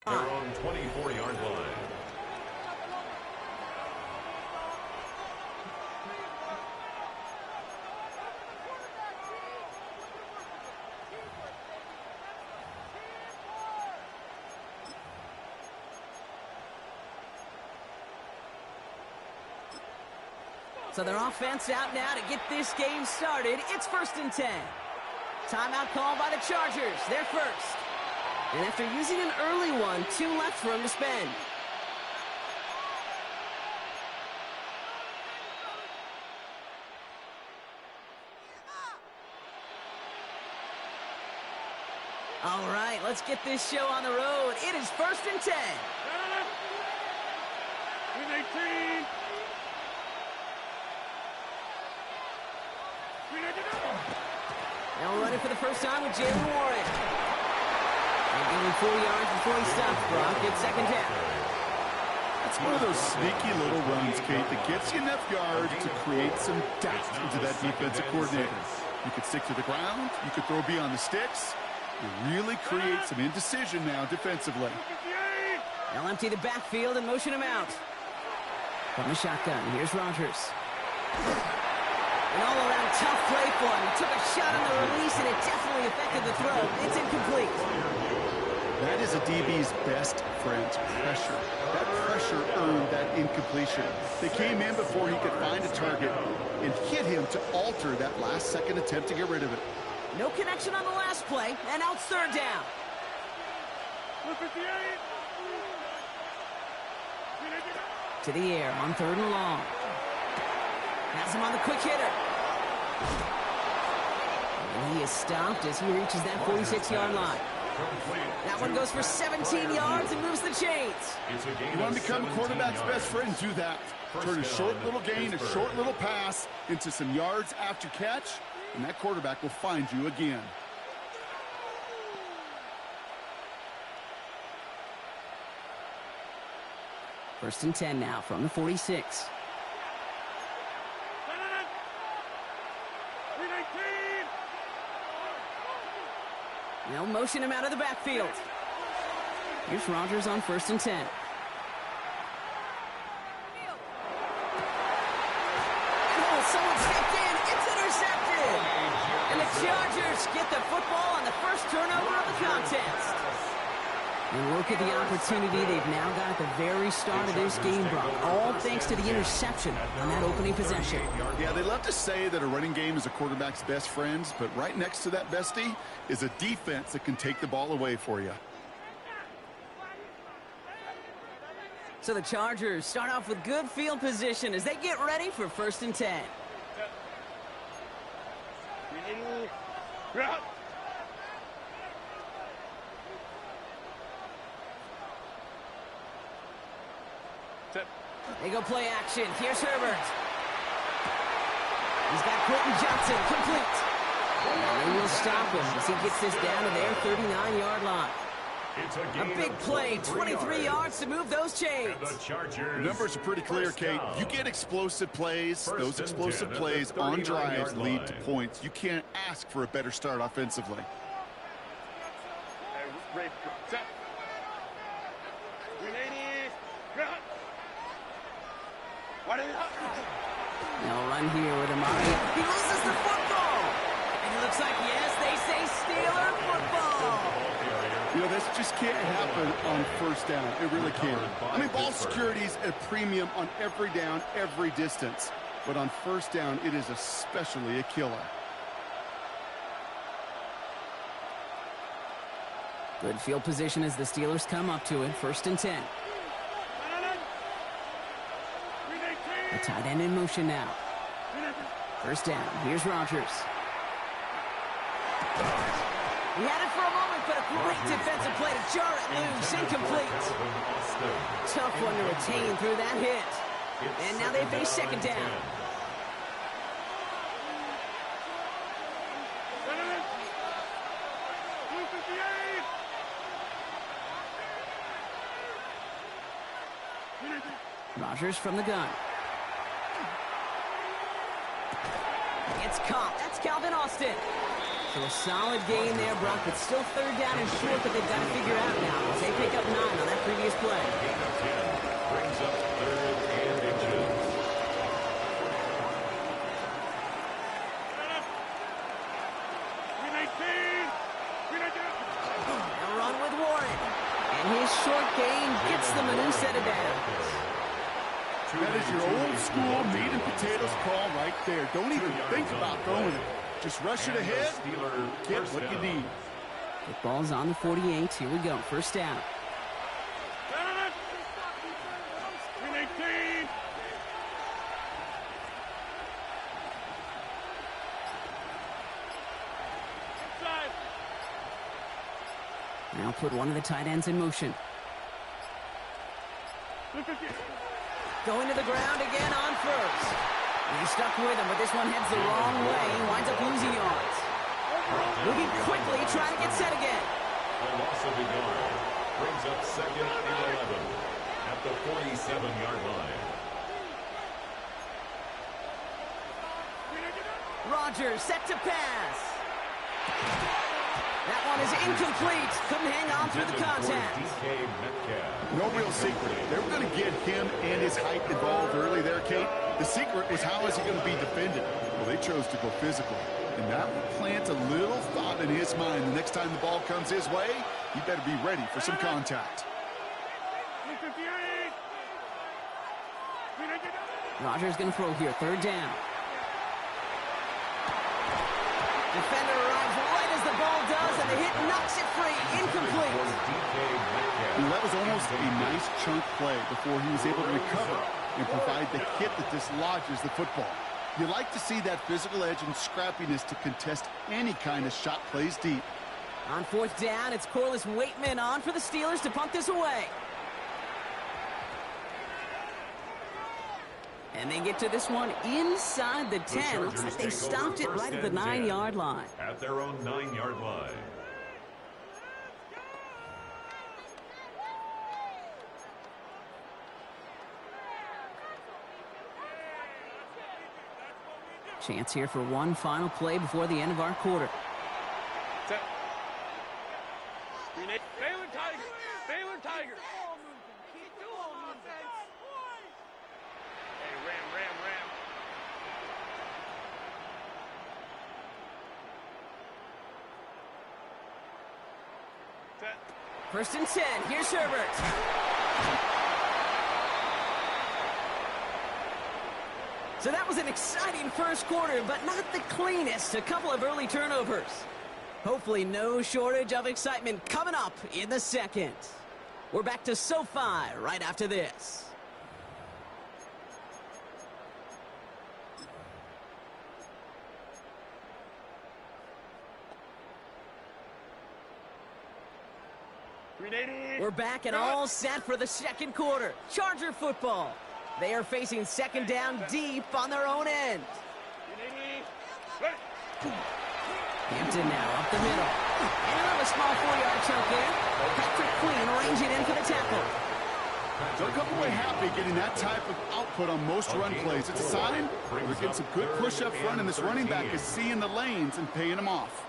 Their own 24-yard line. So their offense out now to get this game started. It's 1st and 10. Timeout called by the Chargers. They're first. And after using an early one, 2 left for him to spend. All right, let's get this show on the road. It is 1st and 10. 18. Now running for the first time with Jalen Warren. And giving 4 yards before he stops, Brock. It's 2nd down. It's one of those sneaky little runs, Kate, that gets you enough yards to create some doubt into that defensive coordinator. You could stick to the ground. You could throw beyond the sticks. You really create some indecision now defensively. They'll empty the backfield and motion him out. From the shotgun, here's Rodgers. An all-around tough play for him. He took a shot on the release, and it definitely affected the throw. It's incomplete. That is a DB's best friend, pressure. That pressure earned that incompletion. They came in before he could find a target and hit him to alter that last-second attempt to get rid of it. No connection on the last play, and now it's 3rd down. To the air on 3rd and long. Has him on the quick hitter. And he is stopped as he reaches that 46-yard line. That one goes for 17 yards and moves the chains. You want to become a quarterback's best friend, do that. Turn a short little gain, a short little pass into some yards after catch, and that quarterback will find you again. First and 10 now from the 46. They'll motion him out of the backfield. Here's Rodgers on 1st and 10. And someone stepped in. It's intercepted. And the Chargers get the football on the first turnover of the contest. And look at the opportunity they've now got at the very start of this game, Brock. All thanks to the interception on that opening possession. Yeah, they love to say that a running game is a quarterback's best friend, but right next to that bestie is a defense that can take the ball away for you. So the Chargers start off with good field position as they get ready for 1st and 10. They go play action. Here's Herbert. He's got Quentin Johnson complete. And they will stop him as he gets this down to their 39-yard line. A big play, 23 yards to move those chains. The numbers are pretty clear, Kate. You get explosive plays. Those explosive plays on drives lead to points. You can't ask for a better start offensively. They'll run here with Amari. He loses the football. And it looks like, yes, they say Steeler football. You know, this just can't happen on 1st down. It really can't. I mean, ball security is a premium on every down, every distance. But on 1st down, it is especially a killer. Good field position as the Steelers come up to it. 1st and 10. A tight end in motion now. 1st down. Here's Rodgers. He had it for a moment, but a great defensive play to jar it loose. Incomplete. Tough one to retain through that hit. And now they face 2nd down. Rodgers from the gun. It's caught. That's Calvin Austin. So a solid gain there, Brock, but still third down and short that they've got to figure out now as they pick up 9 on that previous play. Gain of 10 brings up 3rd and inches. A run with Warren. And his short gain gets them a new set of downs. That is your old school meat and potatoes call right there. Don't even think about throwing it. Just rush it ahead, get what you need. Football's on the 48. Here we go. First down. Now put one of the tight ends in motion. Going to the ground again on first. He's stuck with him, but this one heads the wrong way. He winds up losing yards. Moving quickly, trying to get set again. A loss of a yard brings up 2nd and 11 at the 47-yard line. Rodgers set to pass. That one is incomplete. Couldn't hang on through the contact. No real secret. They were going to get him and his height involved early there, Kate. The secret was how is he going to be defended? Well, they chose to go physical. And that will plant a little thought in his mind. The next time the ball comes his way, he better be ready for some contact. Rodgers going to throw here. Third down. Defender arrives right as the ball does, and the hit knocks it free. Incomplete. That was almost a nice chunk play before he was able to recover and provide the hit that dislodges the football. You like to see that physical edge and scrappiness to contest any kind of shot plays deep. On fourth down, it's Corliss Waitman on for the Steelers to punt this away. And they get to this one inside the 10. Looks like they stopped it right at the 9-yard line. At their own 9-yard line. Chance here for one final play before the end of our quarter. Baylor Tigers. Hey, Ram. First and 10. Here's Herbert. So that was an exciting first quarter, but not the cleanest. A couple of early turnovers. Hopefully no shortage of excitement coming up in the second. We're back to SoFi right after this. We're back and all set for the second quarter. Charger football. They are facing second down deep on their own end. Hampton now up the middle. And another small 4-yard chunk there. Patrick Queen arranging in for the tackle. They'll come away happy getting that type of output on most run plays. It's a sign they're getting some good push up front, and this running back is seeing the lanes and paying them off.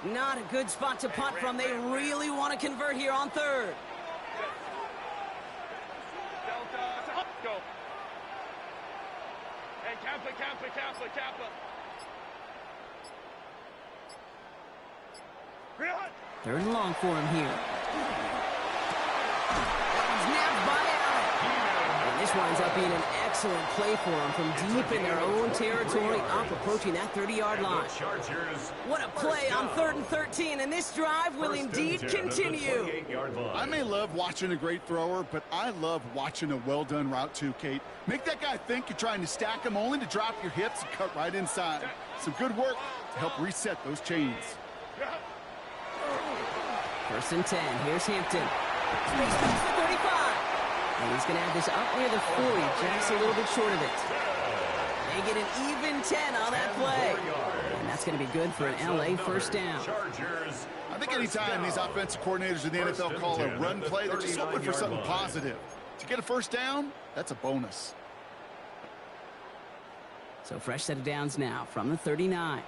Not a good spot to punt from. They really want to convert here on third. Go. Hey, Kappa. Third and long for him here. That one's nabbed by Allen. And this winds up being an excellent play for them from deep in their own territory, up approaching that 30-yard line. What a play on 3rd and 13, and this drive will indeed continue. I may love watching a great thrower, but I love watching a well-done route too, Kate. Make that guy think you're trying to stack him only to drop your hips and cut right inside. Some good work to help reset those chains. First and 10. Here's Hampton. Space past the 35. And he's going to have this up near the 40, just a little bit short of it. They get an even 10 on that play. And that's going to be good for an LA first down. I think anytime these offensive coordinators in the NFL call a run play, they're just hoping for something positive. To get a first down, that's a bonus. So fresh set of downs now from the 39.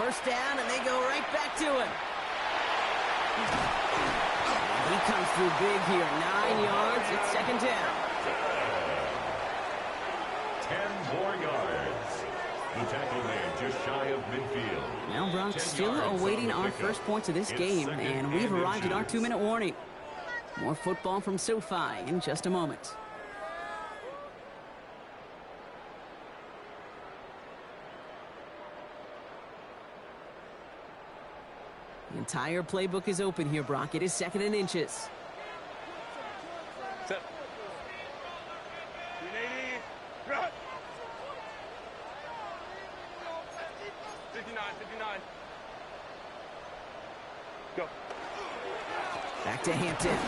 first down, and they go right back to him. He comes through big here. 9 yards. It's second down. 10 more yards. The tackle made just shy of midfield. Now, Brock, still awaiting our first points of this game, and we've arrived at our 2-minute warning. More football from SoFi in just a moment. The entire playbook is open here, Brock. It is second and inches. Set. 380. Run. 59, 59. Go. Back to Hampton. And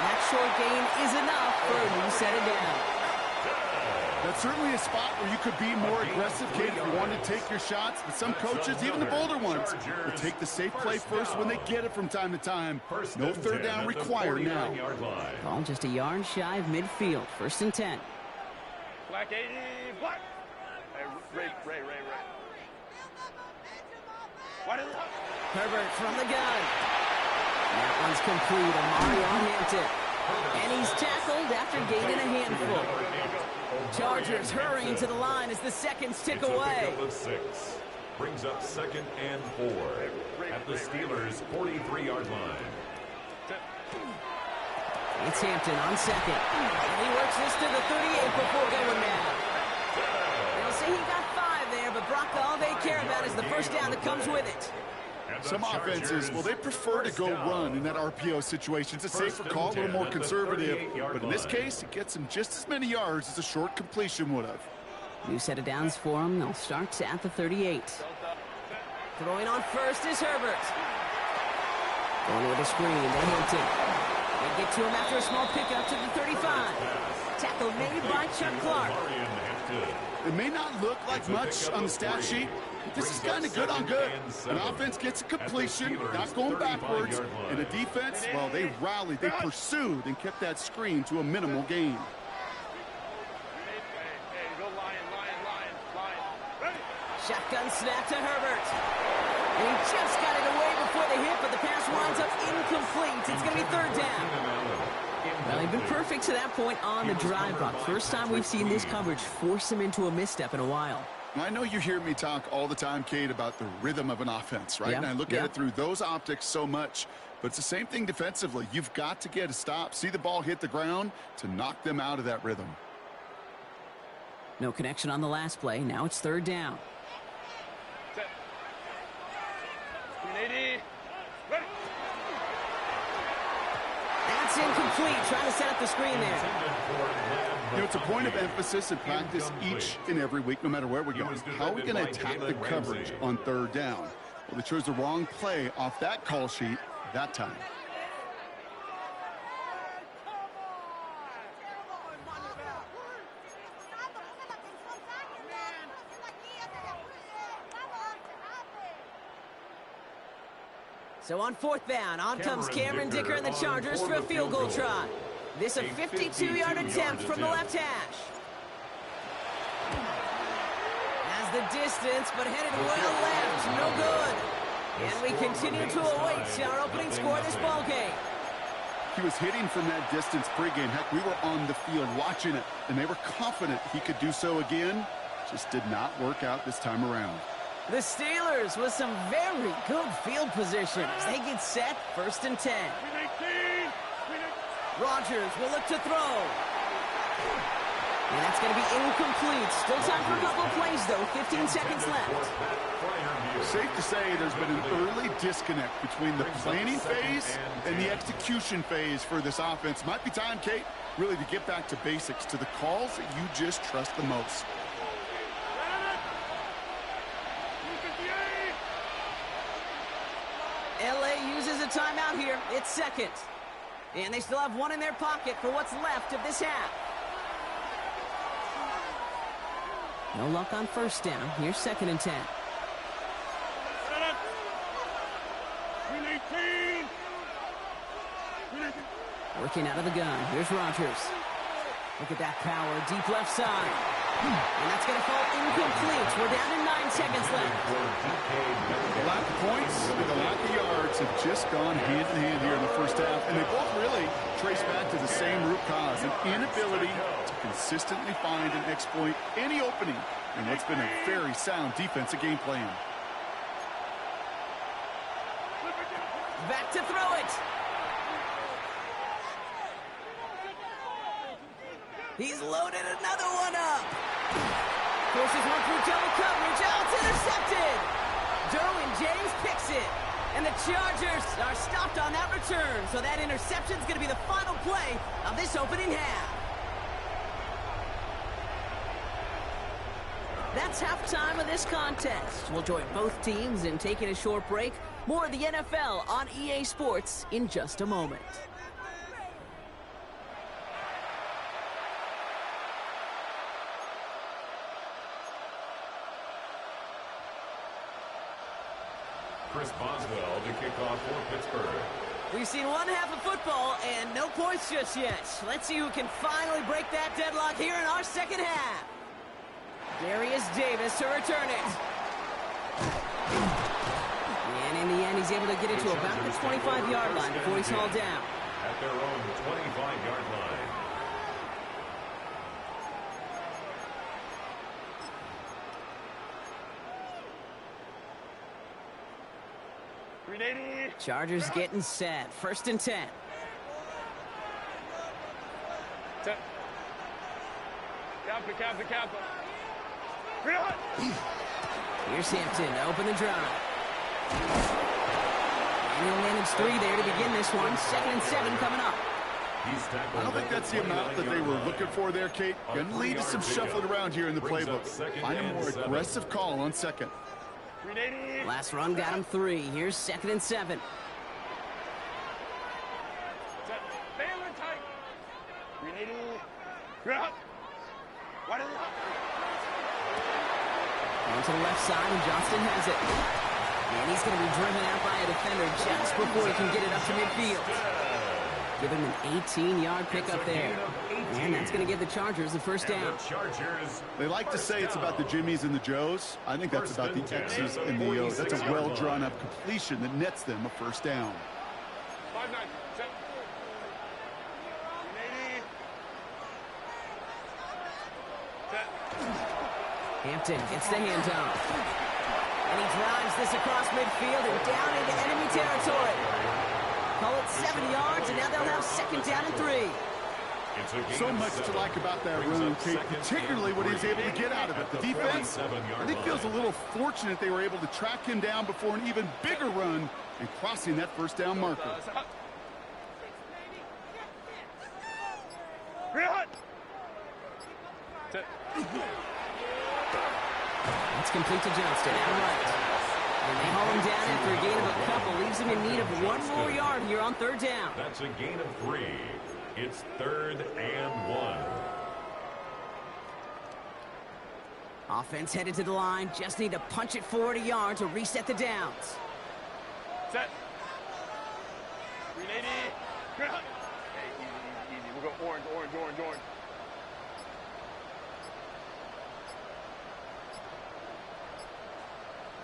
that short gain is enough for a new set it down. That's certainly a spot where you could be more aggressive, Kate, if you want to take your shots. But some coaches, even the bolder ones, will take the safe play first when they get it from time to time. No third down required now. Ball just a yard shy of midfield. First and 10. Black 80. Black. Hey, Ray. Why did Herbert from the gun. That one's complete. Amari on Hampton. And he's tackled after gaining a handful. Chargers hurrying to the line as the seconds tick away. Of 6. Brings up second and 4 at the Steelers' 43-yard line. It's Hampton on second. And he works this to the 38 before going mad. They'll say he got 5 there, but Brock, all they care about is the first down that comes with it. Some offenses, well, they prefer to go run in that RPO situation. It's a safer call, a little more conservative. But in this case, it gets him just as many yards as a short completion would have. New set of downs for him. They'll start at the 38. Throwing on first is Herbert. Going with a screen to Hampton. They get to him after a small pickup to the 35. Tackle made by Chuck Clark. It may not look like much on the stat sheet, but this is kind of good on good. An offense gets a completion, not going backwards, and a defense, well, they rallied, they pursued, and kept that screen to a minimal gain. Hey, go lion. Shotgun snap to Herbert. And he just got it away before the hit, but the pass winds up incomplete. It's going to be third down. Well, they've been perfect to that point on the drive, Brock. First time we've seen this coverage force him into a misstep in a while. I know you hear me talk all the time, Kate, about the rhythm of an offense, right? And I look at it through those optics so much. But it's the same thing defensively. You've got to get a stop, see the ball hit the ground to knock them out of that rhythm. No connection on the last play. Now it's third down. Set. 380. Ready. That's incomplete. Trying to set up the screen there. You know, it's a point of emphasis in practice each and every week, no matter where we go. How are we going to attack the coverage on third down? Well, they chose the wrong play off that call sheet that time. So on fourth down, on comes Cameron Dicker and the Chargers for a field goal try. This a 52-yard attempt from the left hash. Has the distance, but headed well left. No good. And we continue to await our opening score of this ball game. He was hitting from that distance pregame. Heck, we were on the field watching it, and they were confident he could do so again. Just did not work out this time around. The Steelers with some very good field position as they get set, first and 10. Rodgers will look to throw. And that's going to be incomplete. Still time for a couple of plays, though. 15 seconds left. Safe to say there's been an early disconnect between the planning phase and the execution phase for this offense. Might be time, Kate, really to get back to basics, to the calls that you just trust the most. LA uses a timeout here. It's second. And they still have one in their pocket for what's left of this half. No luck on first down. Here's second and 10. Working out of the gun. Here's Rodgers. Look at that power. Deep left side. And that's going to fall incomplete. We're down to 9 seconds left. The lack of points and the lack of yards have just gone hand in hand here in the first half, and they both really trace back to the same root cause, an inability to consistently find and exploit any opening in what's been a very sound defensive game plan. Back to throw it. He's loaded another one up. Forces one through double coverage. Oh, it's intercepted. Derwin James picks it. And the Chargers are stopped on that return. So that interception's going to be the final play of this opening half. That's halftime of this contest. We'll join both teams in taking a short break. More of the NFL on EA Sports in just a moment. Chris Boswell to kick off for Pittsburgh. We've seen one half of football and no points just yet. Let's see who can finally break that deadlock here in our second half. Darius Davis to return it. And in the end, he's able to get it to about the 25-yard line before he's hauled down. At their own 25-yard line. Chargers getting set. 1st and 10. Here's Hampton to open the drive. And he'll manage 3 there to begin this one. 2nd and 7 coming up. I don't think that's the amount that they were looking for there, Kate. Going to lead to some shuffling around here in the playbook. Find a more aggressive call on 2nd. Last run got him 3. Here's 2nd and 7. On to the left side, and Johnston has it. And he's going to be driven out by a defender just before he can get it up to midfield. Give him an 18-yard pickup there. And that's going to give the Chargers the first down. They like to say it's about the Jimmies and the Joes. I think that's about the X's and the O's. That's a well-drawn-up completion that nets them a first down. Hampton gets the handoff. And he drives this across midfield and down into enemy territory. Call it 7 yards, and now they'll have 2nd down and 3. So much to like about that run, Kate, particularly what he was able to get out of it. The defense, I think, feels a little fortunate they were able to track him down before an even bigger run and crossing that first down marker. It's complete to Johnston, out right. And they haul him down after a gain of a couple. Leaves him in need of 1 more yard here on 3rd down. That's a gain of 3. It's 3rd and 1. Offense headed to the line. Just need to punch it forward a yard to reset the downs. Set. 380. Hey, easy. We'll go orange.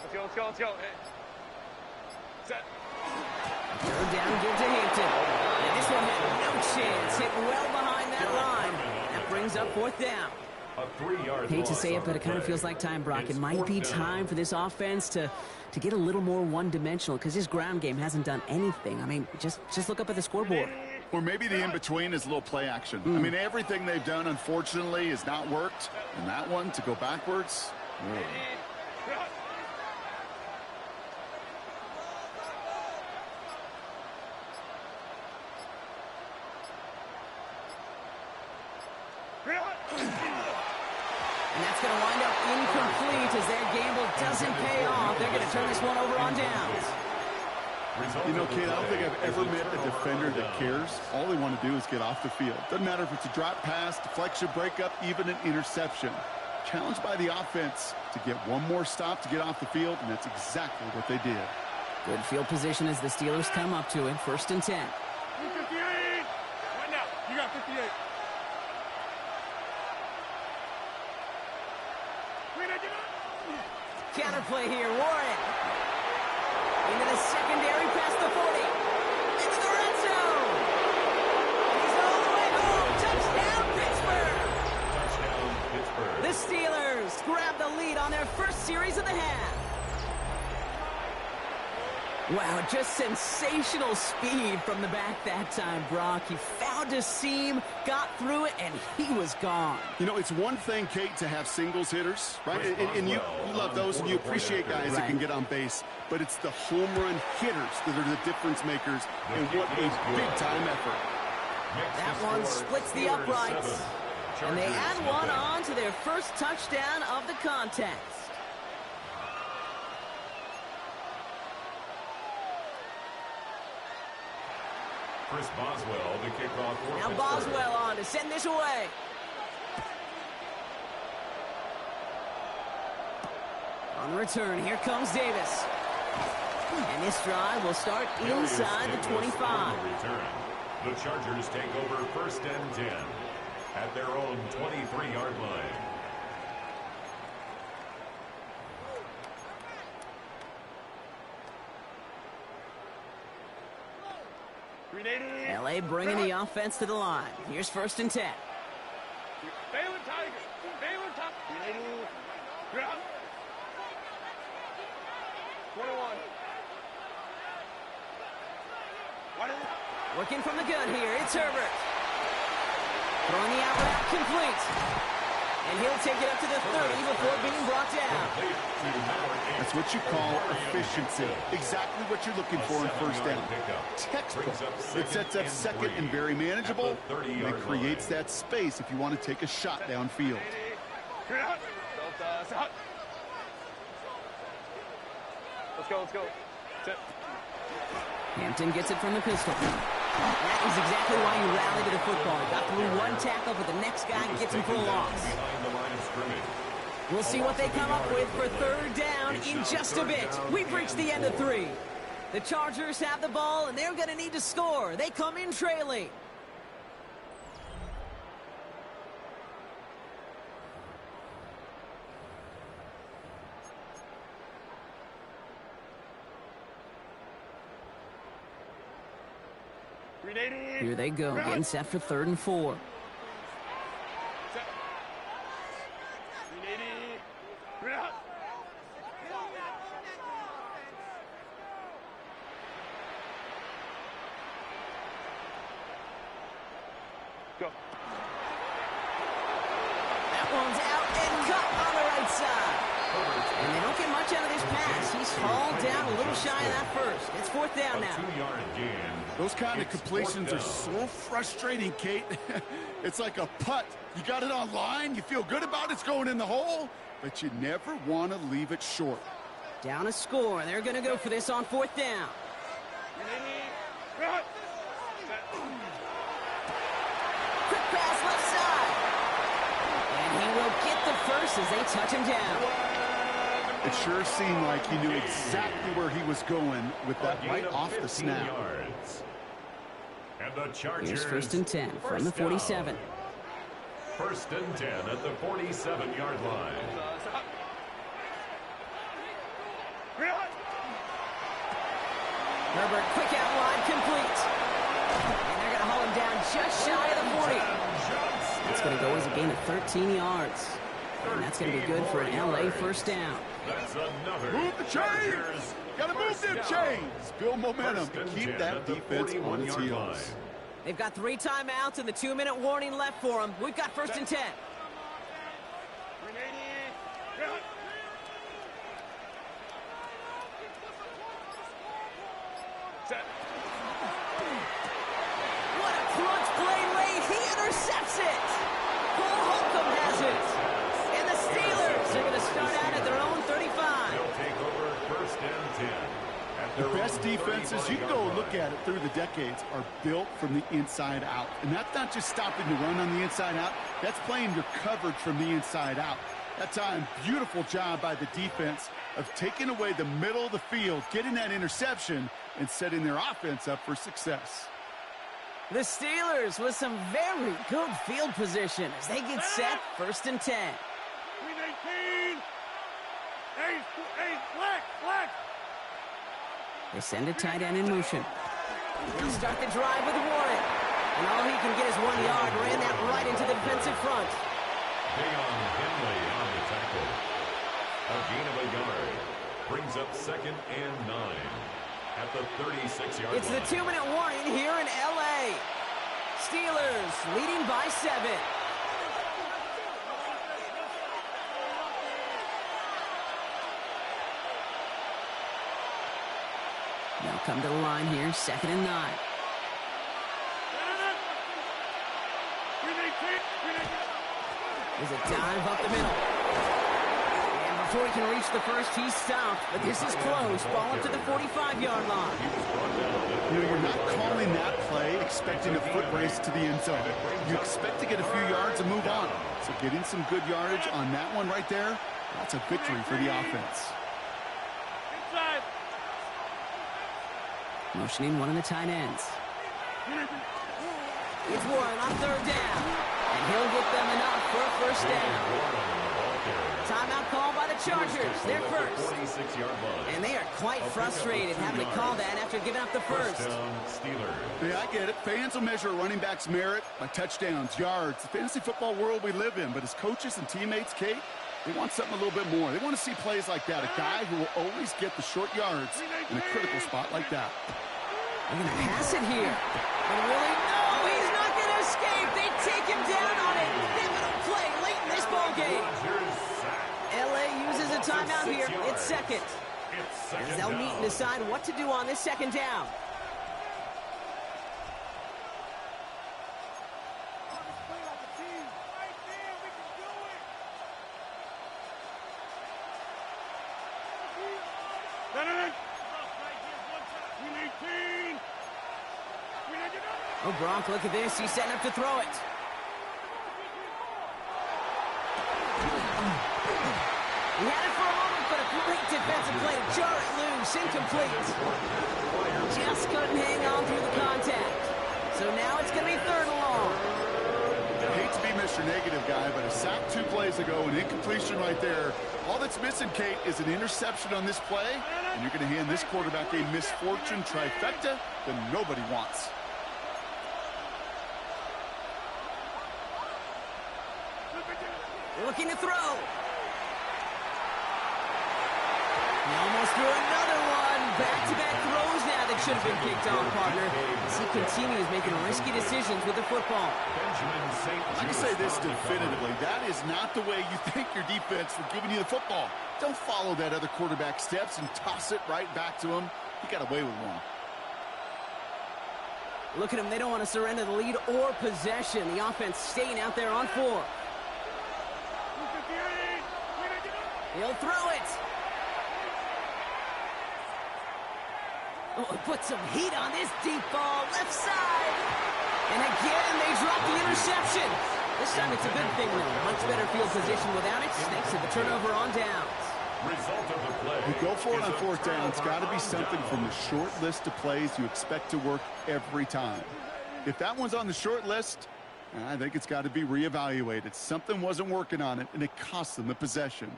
Let's go. Hey. Set. 3rd down, give to Hampton. And this one had no chance. Hit well behind that line. That brings up 4th down. A 3-yard Hate to say it, but it kind of feels like time, Brock. It might be time for this offense to get a little more one-dimensional because this ground game hasn't done anything. I mean, just look up at the scoreboard. Or maybe the in-between is a little play action. I mean, everything they've done, unfortunately, has not worked. And that one, to go backwards, And that's going to wind up incomplete as their gamble doesn't pay off. They're going to turn this one over on downs. You know, Kate, I don't think I've ever met a defender that cares. All they want to do is get off the field. Doesn't matter if it's a drop pass, deflection, breakup, even an interception. Challenged by the offense to get one more stop to get off the field, and that's exactly what they did. Good field position as the Steelers come up to it. 1st and 10. 58. Right now. You got 58. Counterplay here, Warren. Into the secondary, past the 40. Into the red zone. He's all the way home. Touchdown, Pittsburgh. Touchdown, Pittsburgh. The Steelers grab the lead on their first series of the half. Wow, just sensational speed from the back that time, Brock. He found a seam, got through it, and he was gone. You know, it's one thing, Kate, to have singles hitters, right? And you love those, and you appreciate guys that can get on base. But it's the home run hitters that are the difference makers, and what a big-time effort. That one splits the uprights, and they add one on to their first touchdown of the contest. Chris Boswell to kick off for Now Pittsburgh. Boswell on to send this away. On the return, here comes Davis. And this drive will start inside the 25. Return. The Chargers take over 1st and 10 at their own 23-yard line. LA bringing the offense to the line. Here's 1st and 10. Baylor Tiger. Baylor Tiger. 21. Working from the gun here, it's Herbert. Throwing the out route complete. And he'll take it up to the 30 before being brought down. That's what you call efficiency. Exactly what you're looking for in 1st down. Textbook. It sets up 2nd and very manageable, and it creates that space if you want to take a shot downfield. Let's go, let's go. Sit. Hampton gets it from the pistol. That is exactly why you rally to the football. He got through one tackle, but the next guy gets him for a loss. Behind the line of scrimmage. We'll see what they come up with for 3rd down in just a bit. We've reached the end of 3. The Chargers have the ball, and they're going to need to score. They come in trailing. Here they go, getting set for 3rd and 4. Go. That one's out and cut on the right side. And they don't get much out of this pass. He's hauled down a little shy of that first. It's 4th down now. 2-yard gain. Those kind of completions are so frustrating, Kate. It's like a putt. You got it on line, you feel good about it's going in the hole, but you never want to leave it short. Down a score. They're going to go for this on 4th down. Quick pass left side. And he will get the first as they touch him down. It sure seemed like he knew exactly where he was going with that right off the snap. Yards. And the Chargers. Here's 1st and 10 from the 47. 1st and 10 at the 47-yard line. Herbert, quick out wide, complete. And they're going to haul him down just shy of the 40. That's going to go as a gain of 13 yards. And that's going to be good for an LA 1st down. That's another. Move the chains! Got to move them chains! Build momentum and keep that defense on its heels. They've got 3 timeouts and the 2-minute warning left for them. We've got 1st and 10. What a crunch play late. He intercepts it. Cole Holcomb has it. And the Steelers are going to start out at their own 35. They'll take over 1st and 10. The best defenses, you can go look at it through the decades, are built from the inside out. And that's not just stopping the run on the inside out. That's playing your coverage from the inside out. That time, beautiful job by the defense of taking away the middle of the field, getting that interception, and setting their offense up for success. The Steelers with some very good field position as they get set 1st and 10. They send a tight end in motion. He'll start the drive with Warren. And all he can get is 1 yard. Ran that right into the defensive front. Deion Henley on the tackle. A gain of a yard. Brings up 2nd and 9 at the 36-yard line. It's the 2-minute warning here in L.A. Steelers leading by 7. Now come to the line here, 2nd and 9. There's a dive up the middle. And before he can reach the first, he's stopped. But this is close. Ball up to the 45-yard line. You know, you're not calling that play expecting a foot race to the end zone. You expect to get a few yards and move on. So getting some good yardage on that one right there, that's a victory for the offense. Motioning one of the tight ends. It's Warren on 3rd down. And he'll get them enough for a first down. Timeout called by the Chargers. They're first. And they are quite frustrated having to call that after giving up the first. Yeah, I get it. Fans will measure a running back's merit by touchdowns, yards, the fantasy football world we live in. But as coaches and teammates, Kate, they want something a little bit more. They want to see plays like that. A guy who will always get the short yards in a critical spot like that. They're going to pass it here. And really, no, he's not going to escape. They take him down on it. Pivotal play late in this ball game. L.A. uses a timeout here. It's 2nd. As they'll meet and decide what to do on this 2nd down. Oh, Gronk, look at this. He's setting up to throw it. He had it for a moment, but a great defensive play to jar it loose. Incomplete. Just couldn't hang on through the contact. So now it's going to be 3rd and long. I hate to be Mr. Negative guy, but a sack 2 plays ago, an incompletion right there. All that's missing, Kate, is an interception on this play, and you're going to hand this quarterback a misfortune trifecta that nobody wants. Looking to throw. He almost threw another one. Back-to-back throws now that should have been kicked off, partner. As he continues making risky decisions with the football. I can say this definitively. That is not the way you think your defense for giving you the football. Don't follow that other quarterback steps and toss it right back to him. He got away with one. Look at him. They don't want to surrender the lead or possession. The offense staying out there on 4. He'll throw it. Oh, put some heat on this deep ball. Left side. And again, they drop the interception. This time it's a good thing, though. Much better field position without it. Thanks to the turnover on downs. Result of the play. You go for it on 4th down. It's got to be something from the short list of plays you expect to work every time. If that one's on the short list, I think it's got to be reevaluated. Something wasn't working on it, and it cost them the possession.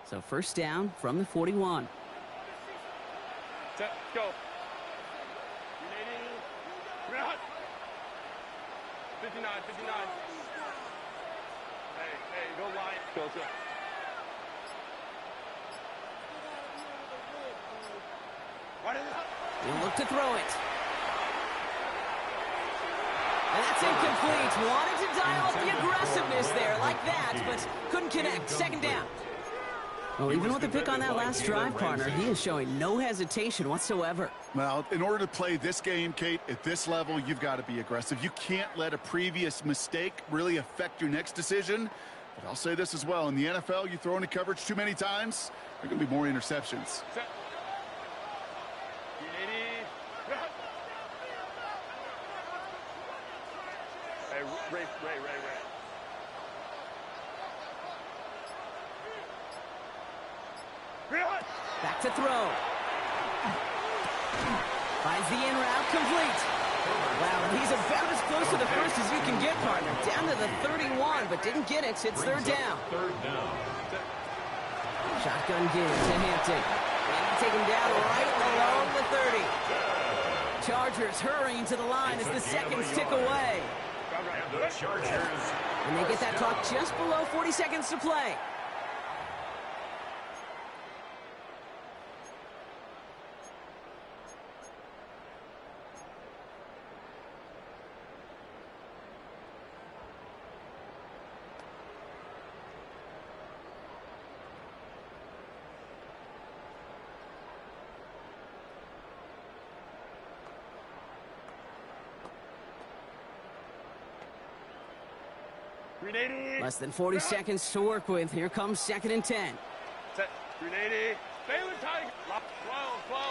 So 1st down from the 41. Set, go. 59. Hey, go line. Go. He'll look to throw it. And that's incomplete. Wanted to dial up the aggressiveness there like that, but couldn't connect. 2nd down. Well, even with the pick on that last drive, partner, he is showing no hesitation whatsoever. Well, in order to play this game, Kate, at this level, you've got to be aggressive. You can't let a previous mistake really affect your next decision. But I'll say this as well. In the NFL, you throw into coverage too many times, there are going to be more interceptions. Set. Hey, Ray. Back to throw. Finds the in route complete. Wow, and he's about as close to the first as you can get, partner. Down to the 31, but didn't get it. It's 3rd down. 3rd down. Shotgun give to Hampton. And take him down right along the 30. Chargers hurrying to the line as the seconds tick away. And the Chargers. And they get that clock just below 40 seconds to play. Less than 40 seconds to work with. Here comes 2nd and 10. Set. 380. Baylor Tiger. 12, 12.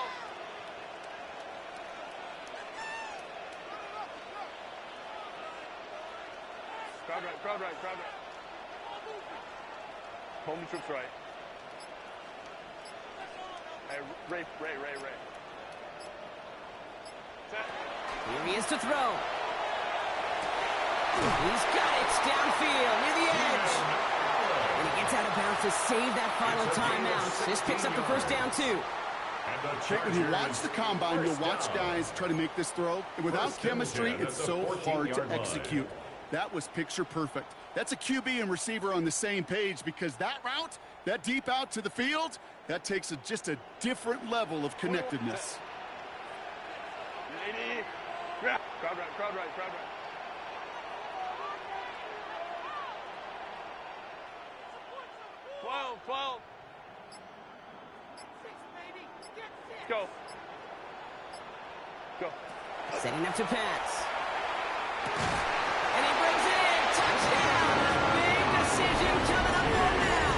Crowd right, crowd right, crowd right. Home troops right. Hey, Ray. Set. Here he is to throw. He's got it downfield near the edge. And he gets out of bounds to save that final timeout. This picks up the first down, too. When you watch the combine, you'll watch guys try to make this throw. And without chemistry, it's so hard to execute. That was picture perfect. That's a QB and receiver on the same page because that route, that deep out to the field, that takes just a different level of connectedness. 380. Crowd right, crowd right, crowd right. 12. Go. Setting up to pass. And he brings it in. Touchdown. Big decision coming up on now.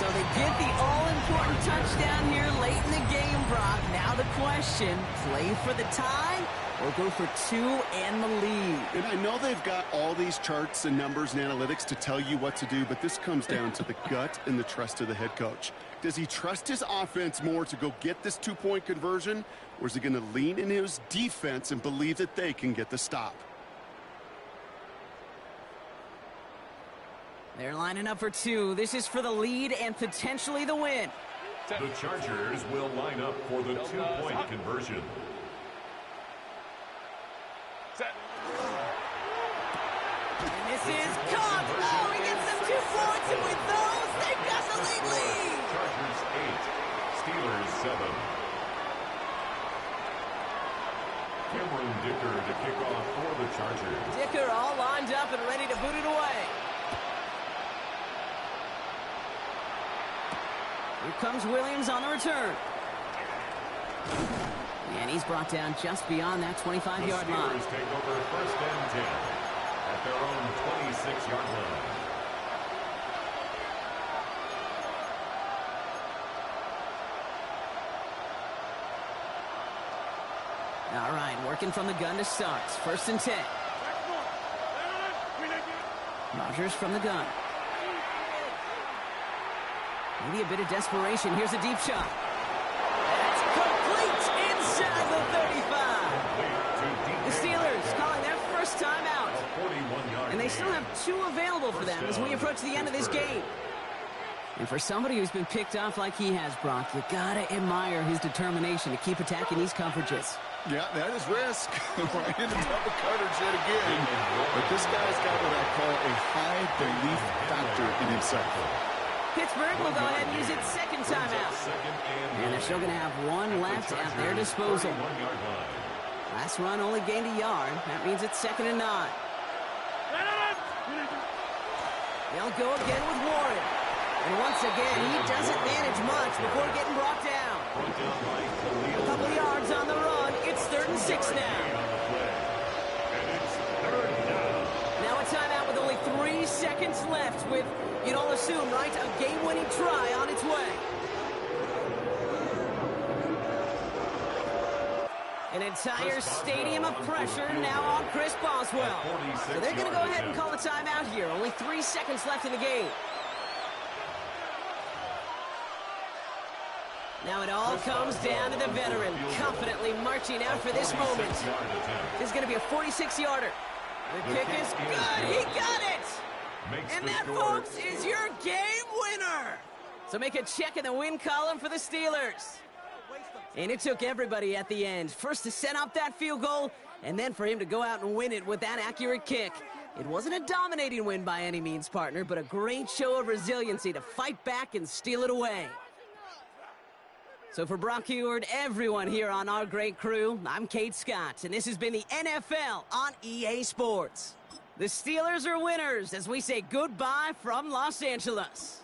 So they get the all-important touchdown here late in the game, Brock. Now the question, play for the tie or go for 2 and the lead? And I know they've got all these charts and numbers and analytics to tell you what to do, but this comes down to the gut and the trust of the head coach. Does he trust his offense more to go get this 2-point conversion, or is he going to lean in his defense and believe that they can get the stop? They're lining up for 2. This is for the lead and potentially the win. The Chargers will line up for the 2-point conversion. Set. And this is caught. Oh, he gets them 2 points, and with those, they've got the lead. Chargers 8, Steelers 7. Cameron Dicker to kick off for the Chargers. Dicker all lined up and ready to boot it away. Here comes Williams on the return. And he's brought down just beyond that 25-yard line. The Steelers take over 1st and 10 at their own 26-yard line. All right, working from the gun to start. 1st and 10. Rodgers from the gun. Maybe a bit of desperation. Here's a deep shot. That's complete inside the 35. The Steelers calling their first time out. And they still have 2 available for them as we approach the end of this game. And for somebody who's been picked off like he has, Brock, you gotta admire his determination to keep attacking these coverages. Yeah, that is risk. Right in the double coverage yet again. But this guy's got what I call a high belief factor in himself. Pittsburgh will go ahead and use its 2nd timeout. And they're still going to have 1 left at their disposal. Last run only gained a yard. That means it's 2nd and 9. They'll go again with Warren. And once again, he doesn't manage much before getting brought down. A couple yards on the run. It's 3rd and 6 now. Now a timeout with only 3 seconds left with, you'd all assume, right, a game-winning try on its way. An entire stadium of pressure now on Chris Boswell. So they're going to go ahead and call a timeout here. Only 3 seconds left in the game. Now it all comes down to the veteran, confidently marching out for this moment. This is going to be a 46-yarder. The kick is good. He got it. And that, folks, is your game So make a check in the win column for the Steelers. And it took everybody at the end. First to set up that field goal, and then for him to go out and win it with that accurate kick. It wasn't a dominating win by any means, partner, but a great show of resiliency to fight back and steal it away. So for Brock Heward, everyone here on our great crew, I'm Kate Scott, and this has been the NFL on EA Sports. The Steelers are winners as we say goodbye from Los Angeles.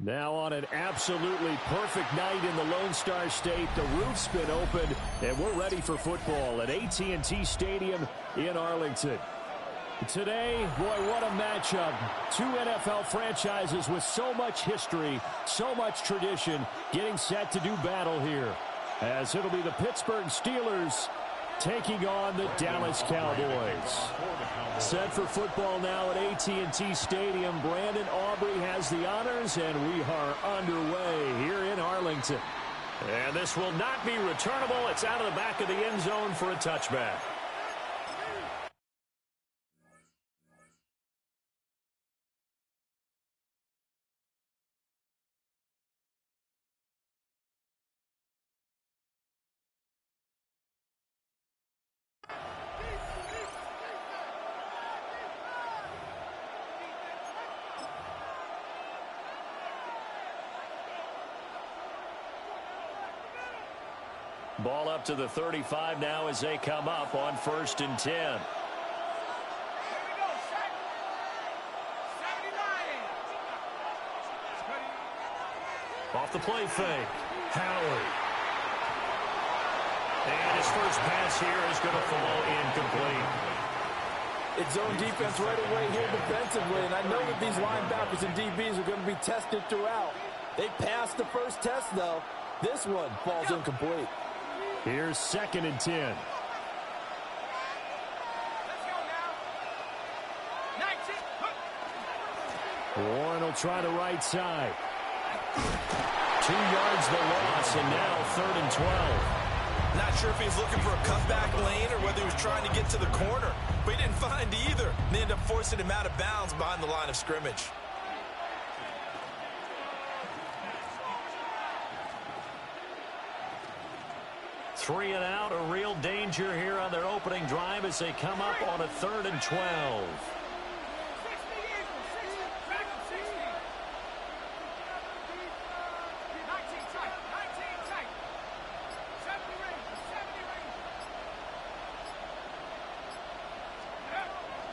Now on an absolutely perfect night in the Lone Star State, the roof's been opened, and we're ready for football at AT&T Stadium in Arlington. Today, boy, what a matchup. Two NFL franchises with so much history, so much tradition, getting set to do battle here. As it'll be the Pittsburgh Steelers taking on the Dallas Cowboys. Set for football now at AT&T Stadium. Brandon Aubrey has the honors, and we are underway here in Arlington. And this will not be returnable. It's out of the back of the end zone for a touchback. Ball up to the 35 now as they come up on 1st and 10. Off the play fake. Howard. And his first pass here is going to fall incomplete. It's zone defense right away here defensively, and I know that these linebackers and DBs are going to be tested throughout. They passed the first test, though. This one falls incomplete. Here's 2nd and 10. Let's go now. Warren will try the right side. 2 yards the loss, and now 3rd and 12. Not sure if he was looking for a cutback lane or whether he was trying to get to the corner, but he didn't find either. And they ended up forcing him out of bounds behind the line of scrimmage. Three and out, a real danger here on their opening drive as they come up on a 3rd and 12.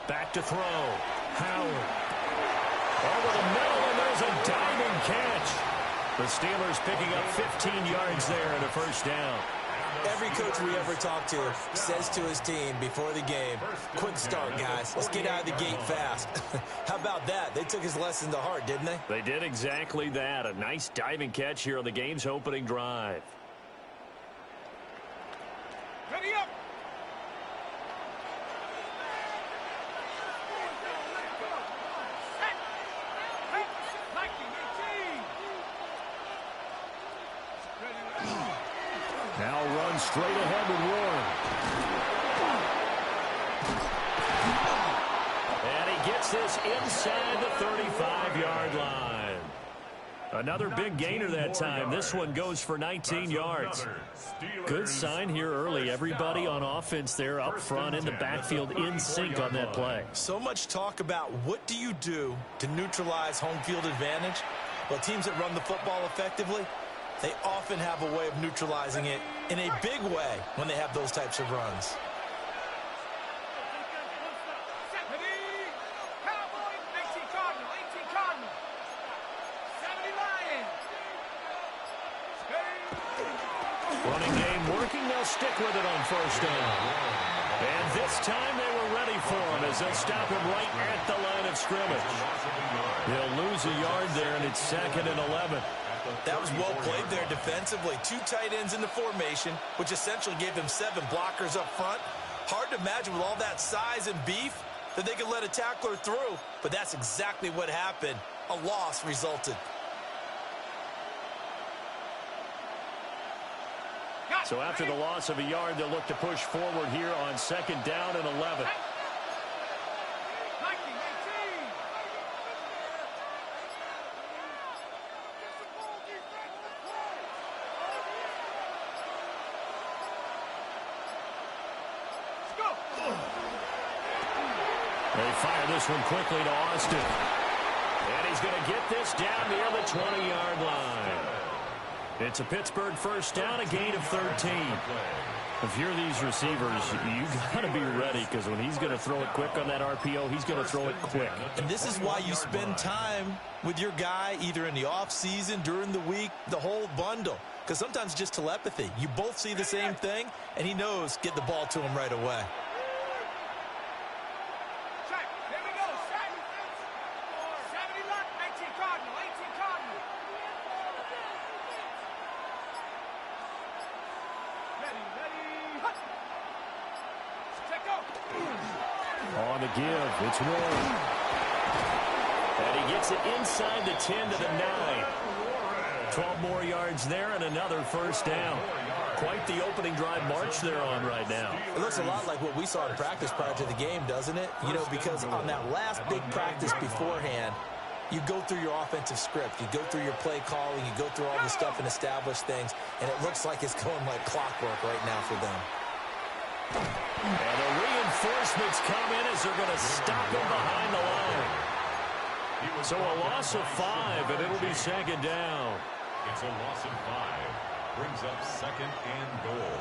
Back to throw. Howard. Over the middle, and there's a diving catch. The Steelers picking up 15 yards there and a first down. Every coach we ever talk to says to his team before the game, quick start, guys. Let's get out of the gate fast. How about that? They took his lesson to heart, didn't they? They did exactly that. A nice diving catch here on the game's opening drive. Ready up. Now runs straight ahead with Warren. And he gets this inside the 35-yard line. Another big gainer that time. This one goes for 19 yards. Good sign here early. Everybody on offense there up front in the backfield in sync on that play. So much talk about what do you do to neutralize home field advantage? Well, teams that run the football effectively, they often have a way of neutralizing it in a big way when they have those types of runs. Running game working. They'll stick with it on 1st down. And this time they were ready for him as they'll stop him right at the line of scrimmage. They'll lose a yard there, and it's 2nd and 11. That was well played there defensively. 2 tight ends in the formation, which essentially gave them 7 blockers up front. Hard to imagine with all that size and beef that they could let a tackler through, but that's exactly what happened. A loss resulted. So after the loss of a yard, they'll look to push forward here on 2nd down and 11. They fire this one quickly to Austin. And he's going to get this down near the 20-yard line. It's a Pittsburgh first down, a gain of 13. If you're these receivers, you got to be ready, because when he's going to throw it quick on that RPO, he's going to throw it quick. And this is why you spend time with your guy either in the offseason, during the week, the whole bundle. Because sometimes it's just telepathy. You both see the same thing, and he knows get the ball to him right away. On the give, it's Warren. And he gets it inside the 10 to the 9. 12 more yards there and another first down. Quite the opening drive march they're on right now. It looks a lot like what we saw in practice prior to the game, doesn't it? You know, because on that last big practice beforehand, you go through your offensive script. You go through your play calling. You go through all the stuff and establish things. And it looks like it's going like clockwork right now for them. And the reinforcements come in as they're going to stop him behind the line. So a loss of 5, and it'll be second down. It's a loss of 5. Brings up second and goal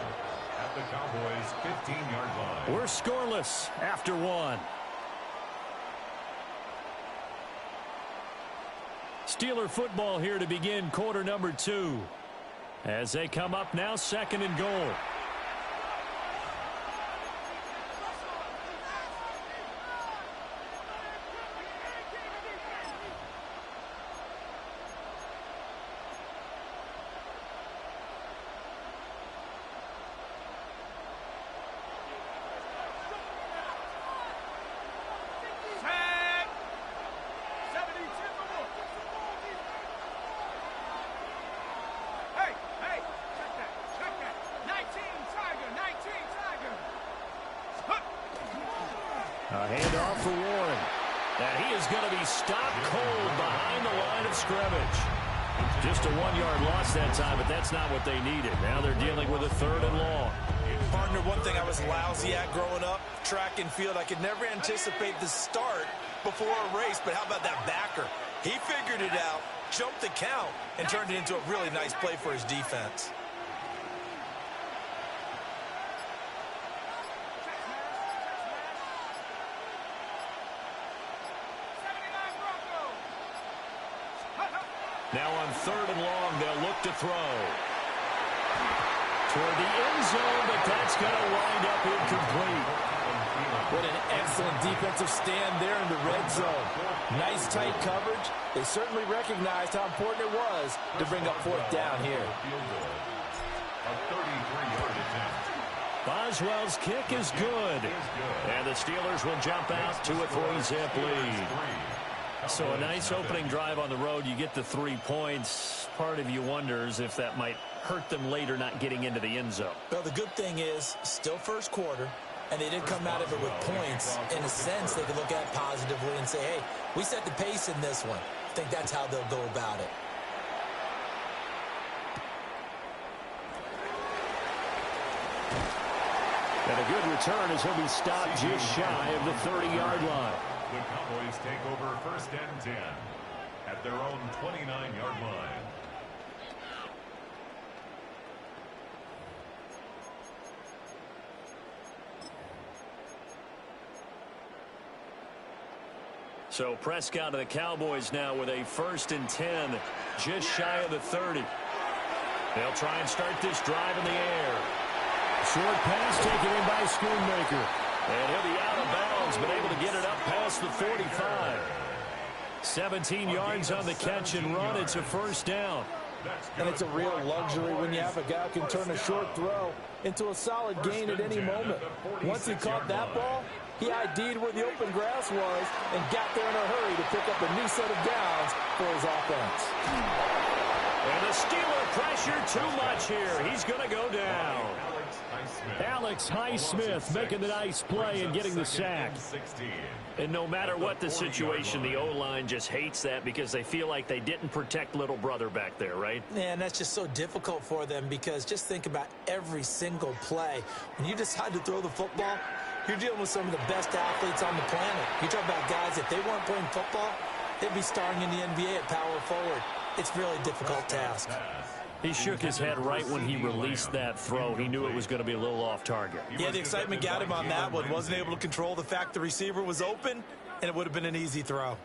at the Cowboys' 15-yard line. We're scoreless after 1. Steeler football here to begin quarter number 2. As they come up now, second and goal. A handoff for Warren. And he is going to be stopped cold behind the line of scrimmage. Just a 1-yard loss that time, but that's not what they needed. Now they're dealing with a 3rd and long. Partner, one thing I was lousy at growing up, track and field, I could never anticipate the start before a race, but how about that backer? He figured it out, jumped the count, and turned it into a really nice play for his defense. Now on 3rd and long, they'll look to throw. Toward the end zone, but that's going to wind up incomplete. What an excellent defensive stand there in the red zone. Nice tight coverage. They certainly recognized how important it was to bring up 4th down here. A 33-yard attempt. Boswell's kick is good. And the Steelers will jump out to a 3-zip lead. So a nice opening drive on the road. You get the 3 points. Part of you wonders if that might hurt them later not getting into the end zone. Well, the good thing is, still first quarter, and they did come out of it with points. In a sense, they could look at positively and say, hey, we set the pace in this one. I think that's how they'll go about it. And a good return as he'll be stopped just shy of the 30-yard line. The Cowboys take over 1st and 10 at their own 29-yard line. So Prescott of the Cowboys now with a 1st and 10, just shy of the 30. They'll try and start this drive in the air. Short pass taken in by Schoonmaker. And he'll be out of bounds, but able to get it up past the 45. 17 yards on the catch and run. It's a 1st down. And it's a real luxury when you have a guy who can turn a short throw into a solid gain at any moment. Once he caught that ball, he ID'd where the open grass was and got there in a hurry to pick up a new set of downs for his offense. And the Steeler pressure too much here. He's going to go down. Alex Highsmith making the nice play and getting the sack. And no matter what the situation, the O-line just hates that because they feel like they didn't protect little brother back there, right? Yeah, and that's just so difficult for them because just think about every single play. When you decide to throw the football, you're dealing with some of the best athletes on the planet. You talk about guys, if they weren't playing football, they'd be starring in the NBA at power forward. It's really a difficult task. He shook his head right when he released that throw. He knew it was going to be a little off target. Yeah, the excitement got him on that one. Wasn't able to control the fact the receiver was open, and it would have been an easy throw.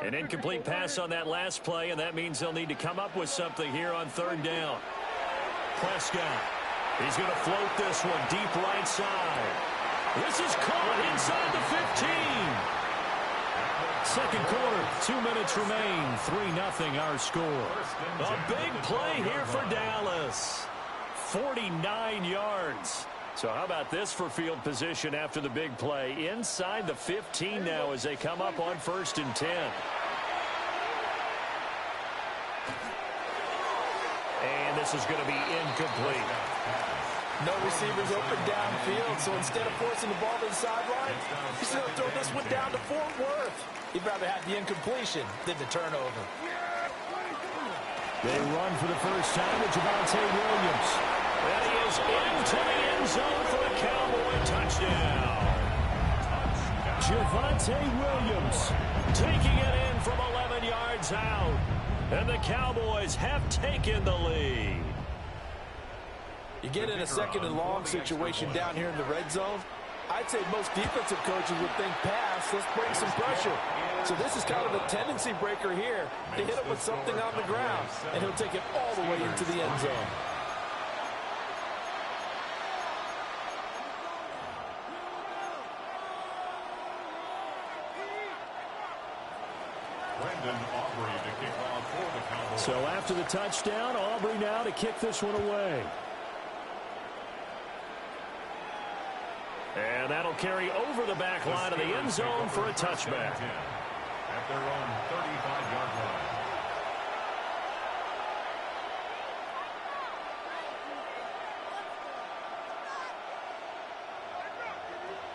An incomplete pass on that last play, and that means they'll need to come up with something here on third down. Prescott. He's going to float this one deep right side. This is caught inside the 15. Second quarter, 2 minutes remain. 3-0 our score. A big play here for Dallas. 49 yards. So how about this for field position after the big play? Inside the 15 now as they come up on 1st and 10. And this is going to be incomplete. No receivers open downfield, so instead of forcing the ball to the sideline, he's going to throw this one down to Fort Worth. He'd rather have the incompletion than the turnover. They run for the first time with Javonte Williams. And he is into the end zone for a Cowboy touchdown. Javonte Williams taking it in from 11 yards out. And the Cowboys have taken the lead. You get in a second and long situation down here in the red zone, I'd say most defensive coaches would think pass, let's bring some pressure. So this is kind of a tendency breaker here to hit him with something on the ground, and he'll take it all the way into the end zone. So after the touchdown, Aubrey now to kick this one away. And that'll carry over the back line of the end zone for a touchback. At their own 35-yard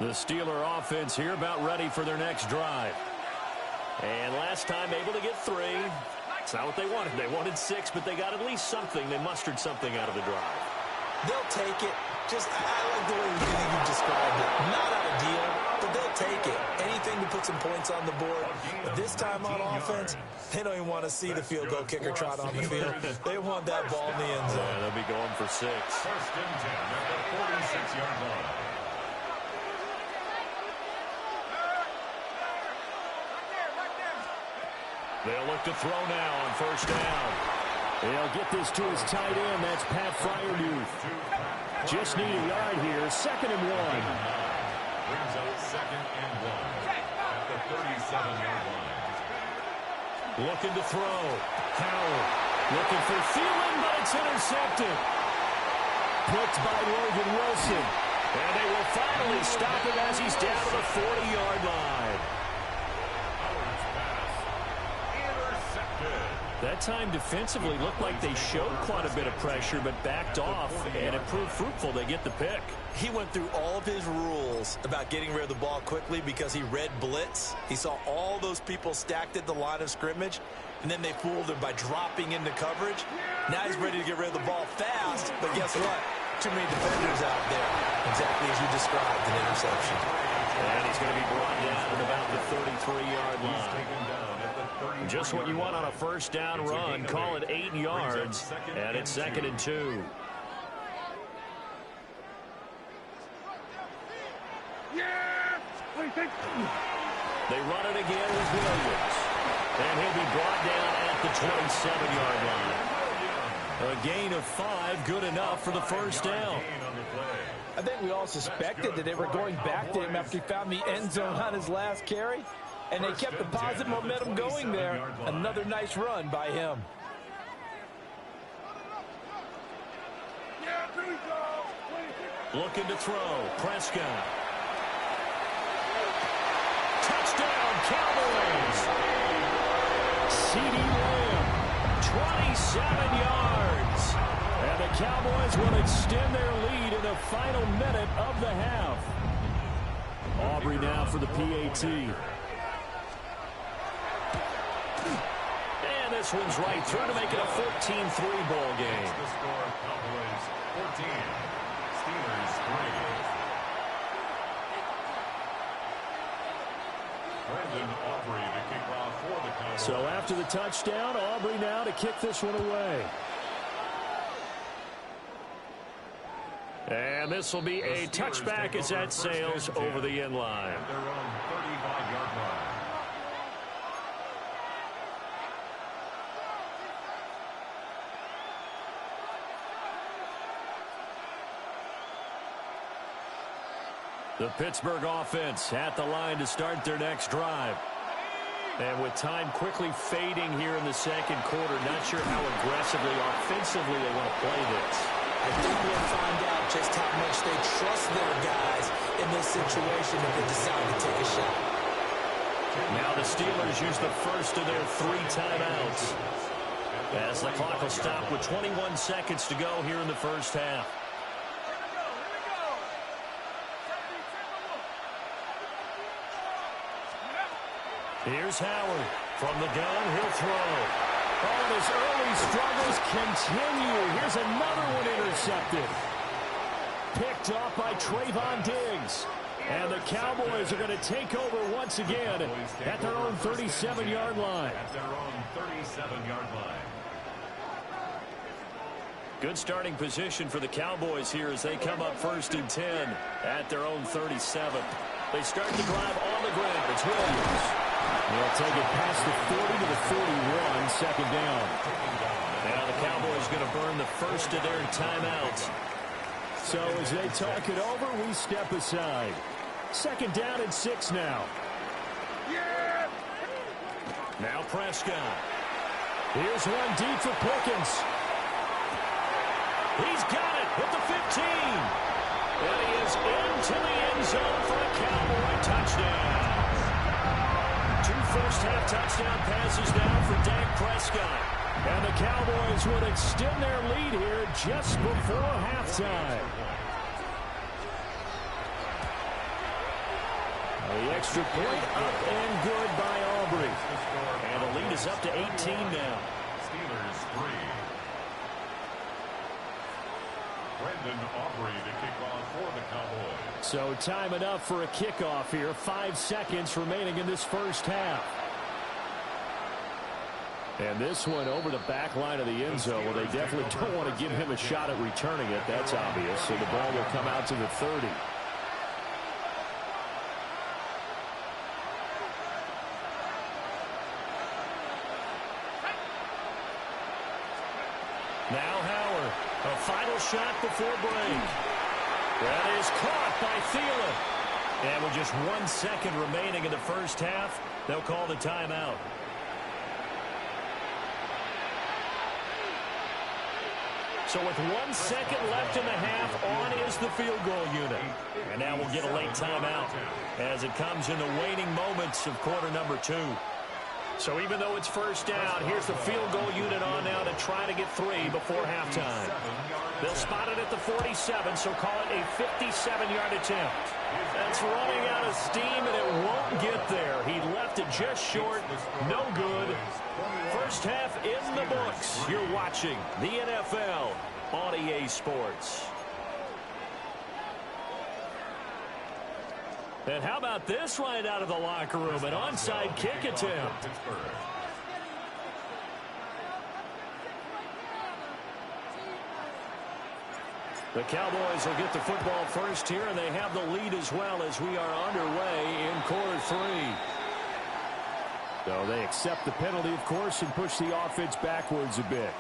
line. The Steeler offense here about ready for their next drive. And last time able to get 3. It's not what they wanted. They wanted 6, but they got at least something. They mustered something out of the drive. They'll take it. I like the way you described it. Not ideal, but they'll take it. Anything to put some points on the board. But this time on offense, they don't even want to see the field goal kicker trot on the field. They want that ball in the end zone. Yeah, they'll be going for 6. 1st and 10 at the 46-yard line. They'll look to throw now on 1st down. They'll get this to his tight end. That's Pat Fryermuth. Just need a yard here. 2nd and 1. Brings up 2nd and 1 at the 37-yard line. Looking to throw. Howard looking for Thielen, but it's intercepted. Picked by Logan Wilson. And they will finally stop him as he's down to the 40-yard line. That time defensively looked like they showed quite a bit of pressure but backed off, and it proved fruitful. They get the pick. He went through all of his rules about getting rid of the ball quickly because he read blitz. He saw all those people stacked at the line of scrimmage, and then they fooled him by dropping into coverage. Now he's ready to get rid of the ball fast, but guess what? Too many defenders out there. Exactly as you described, an interception. And he's going to be brought down at about the 33-yard line. Just what you want on a 1st down run. Call it 8 yards, and it's 2nd and 2. They run it again with Williams. And he'll be brought down at the 27-yard line. A gain of 5, good enough for the 1st down. I think we all suspected that they were going back to him after he found the end zone on his last carry. And they kept the positive momentum going there. Another nice run by him. Looking to throw. Prescott. Touchdown, Cowboys. CeeDee Lamb, 27 yards. And the Cowboys will extend their lead in the final minute of the half. Aubrey now for the PAT. And this one's right through to make it a 14-3 ball game. The score, Cowboys 14, Steelers 3. So after the touchdown, Aubrey now to kick this one away. And this will be a touchback as that sails over the end line. At their own 35-yard line. The Pittsburgh offense at the line to start their next drive. And with time quickly fading here in the second quarter, not sure how aggressively, offensively they want to play this. I think we'll find out just how much they trust their guys in this situation if they decide to take a shot. Now the Steelers use the first of their 3 timeouts as the clock will stop with 21 seconds to go here in the first half. Here's Howard. From the gun, he'll throw. Oh, his early struggles continue. Here's another one intercepted. Picked off by Trayvon Diggs. And the Cowboys are going to take over once again at their own 37-yard line. At their own 37-yard line. Good starting position for the Cowboys here as they come up 1st and 10 at their own 37. They start the drive on the ground. It's Williams. They'll take it past the 40 to the 41, second down. Now the Cowboys going to burn the first of their timeouts. So as they talk it over, we step aside. Second down and 6 now. Now Prescott. Here's one deep for Pickens. He's got it at the 15. And he is into the end zone for a Cowboy touchdown. 2 first-half touchdown passes now for Dak Prescott. And the Cowboys would extend their lead here just before halftime. The extra point up and good by Aubrey. And the lead is up to 18 now. Steelers 3. Brendan Aubrey to kick off for the Cowboys. So time enough for a kickoff here. 5 seconds remaining in this first half. And this one over the back line of the end zone. Well, they definitely don't want to give him a shot at returning it. That's obvious. So the ball will come out to the 30. Now Howard. A final shot before break. That is caught by Thielen. And with just 1 second remaining in the first half, they'll call the timeout. So with 1 second left in the half, on is the field goal unit. And now we'll get a late timeout as it comes in the waning moments of quarter number 2. So even though it's first down, here's the field goal unit on now to try to get 3 before halftime. They'll spot it at the 47, so call it a 57-yard attempt. That's running out of steam, and it won't get there. He left it just short. No good. First half in the books. You're watching the NFL on EA Sports. And how about this right out of the locker room? An onside kick attempt. The Cowboys will get the football first here, and they have the lead as well as we are underway in quarter 3. So they accept the penalty, of course, and push the offense backwards a bit.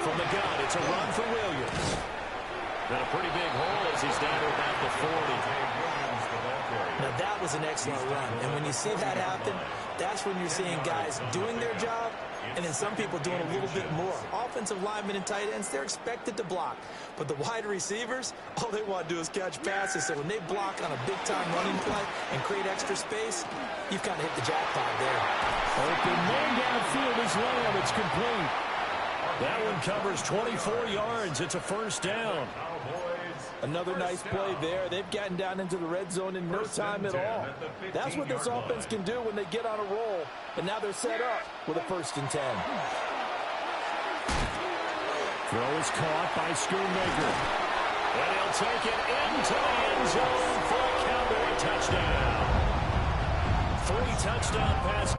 From the gun, it's a run for Williams. And a pretty big hole as he's down to about the 40. Now that was an excellent run, and when you see that happen, that's when you're seeing guys doing their job and then some people doing a little bit more. Offensive linemen and tight ends, they're expected to block. But the wide receivers, all they want to do is catch passes. So when they block on a big-time running play and create extra space, you've kind of hit the jackpot there. Open man downfield is Lamb. It's complete. That one covers 24 yards. It's a first down. Another nice play there. They've gotten down into the red zone in no time at all. That's what this offense can do when they get on a roll. And now they're set up with a 1st and 10. Throw is caught by Schoonmaker. And he'll take it into the end zone for a Cowboy touchdown. 3-touchdown pass.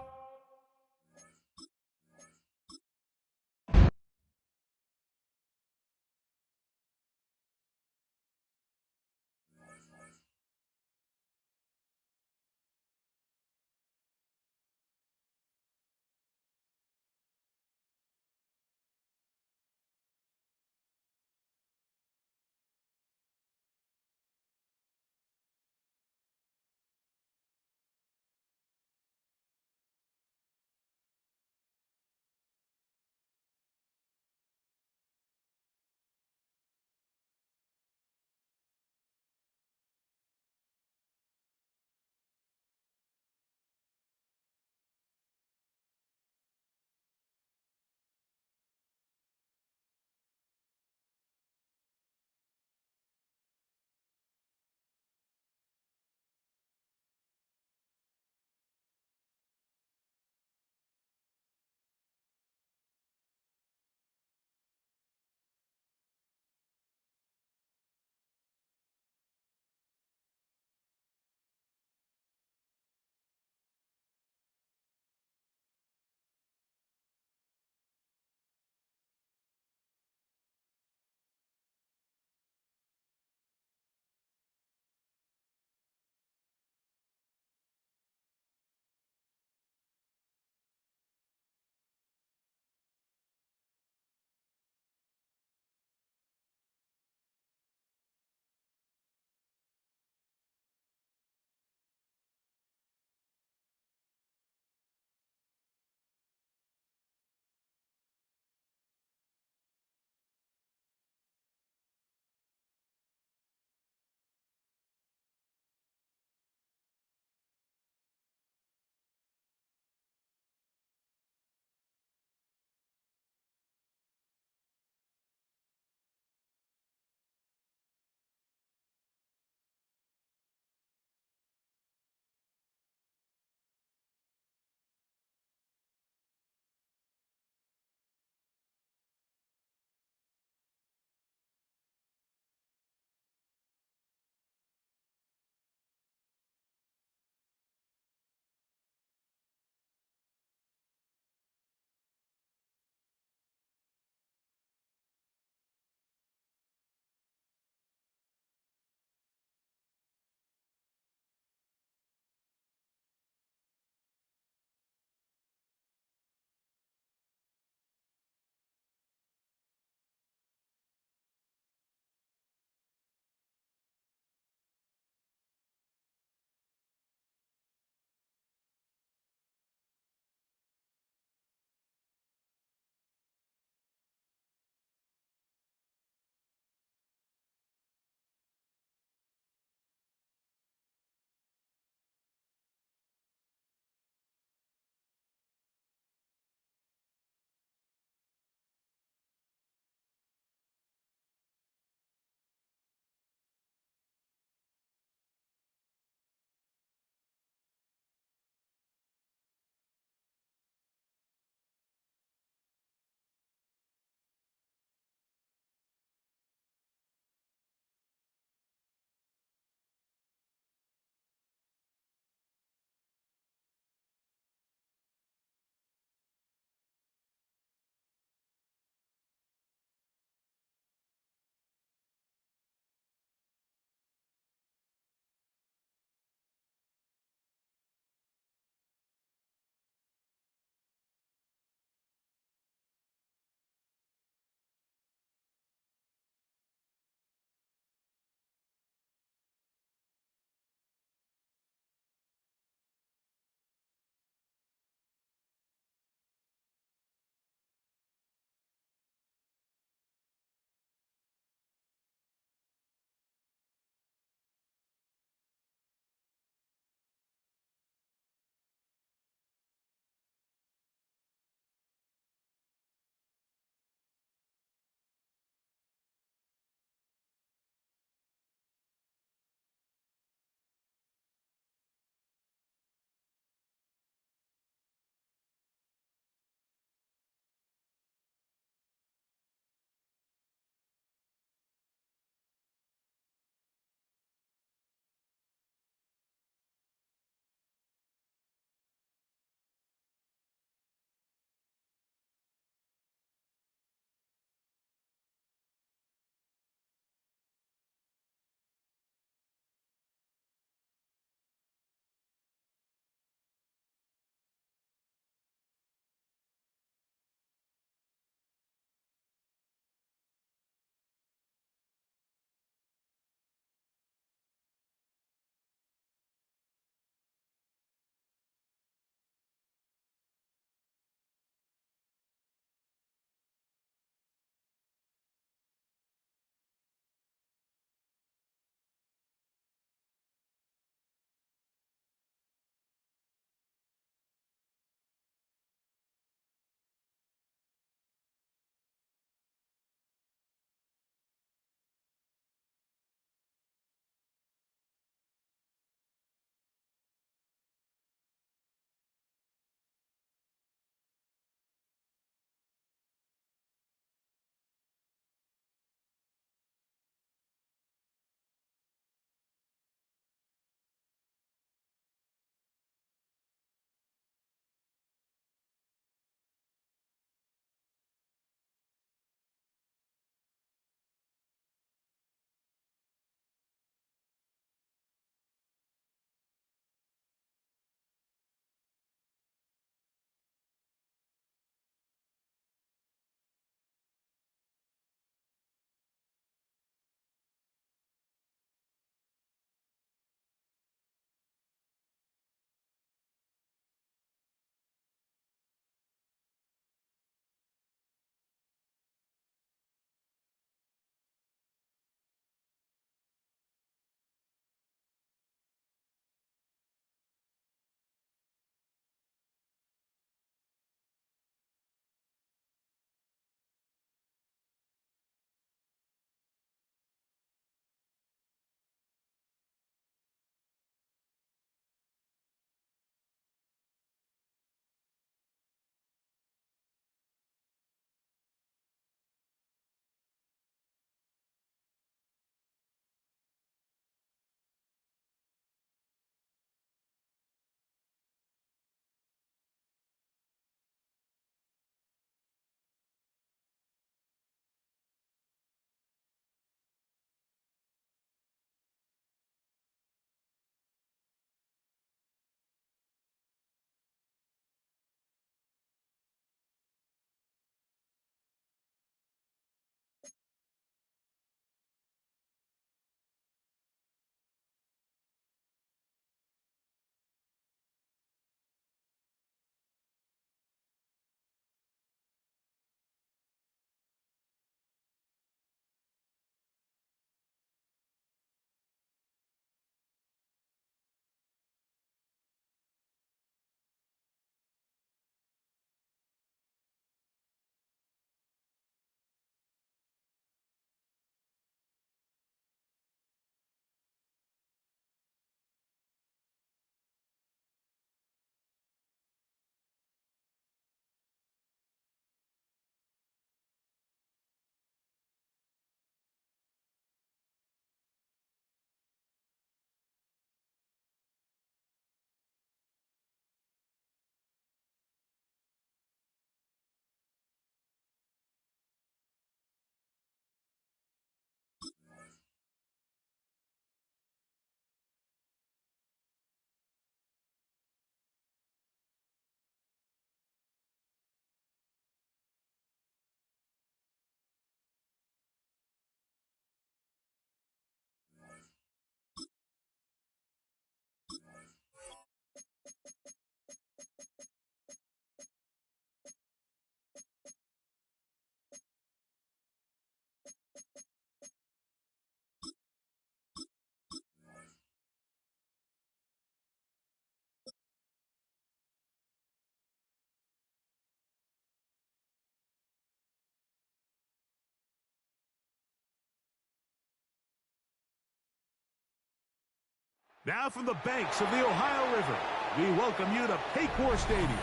Now from the banks of the Ohio River, we welcome you to Paycor Stadium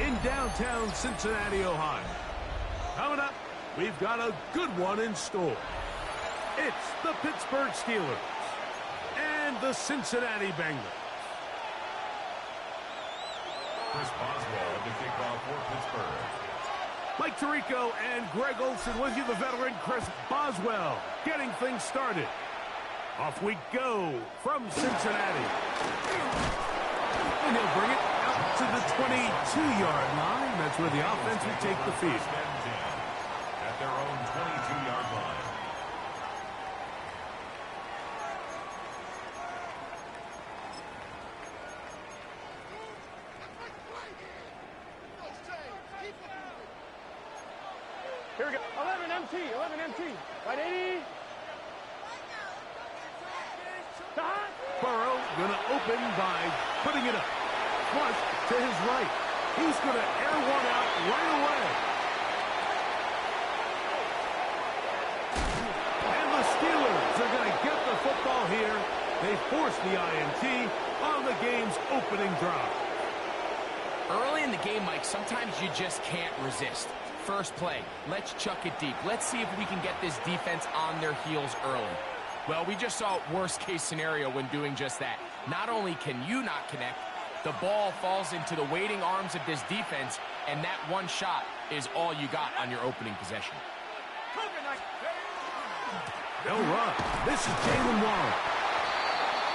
in downtown Cincinnati, Ohio. Coming up, we've got a good one in store. It's the Pittsburgh Steelers and the Cincinnati Bengals. Chris Boswell at the kickoff for Pittsburgh. Mike Tirico and Greg Olsen with you, the veteran Chris Boswell, getting things started. Off we go from Cincinnati. And he'll bring it out to the 22-yard line. That's where the offense will take the field. At their own 22-yard line. Here we go. 11 MT. Right 80. Burrow going to open by putting it up. Flush to his right. He's going to air one out right away. And the Steelers are going to get the football here. They force the INT on the game's opening drive. Early in the game, Mike, sometimes you just can't resist. First play, let's chuck it deep. Let's see if we can get this defense on their heels early. Well, we just saw worst case scenario when doing just that. Not only can you not connect, the ball falls into the waiting arms of this defense, and that one shot is all you got on your opening possession. They'll run. This is Jalen Warren.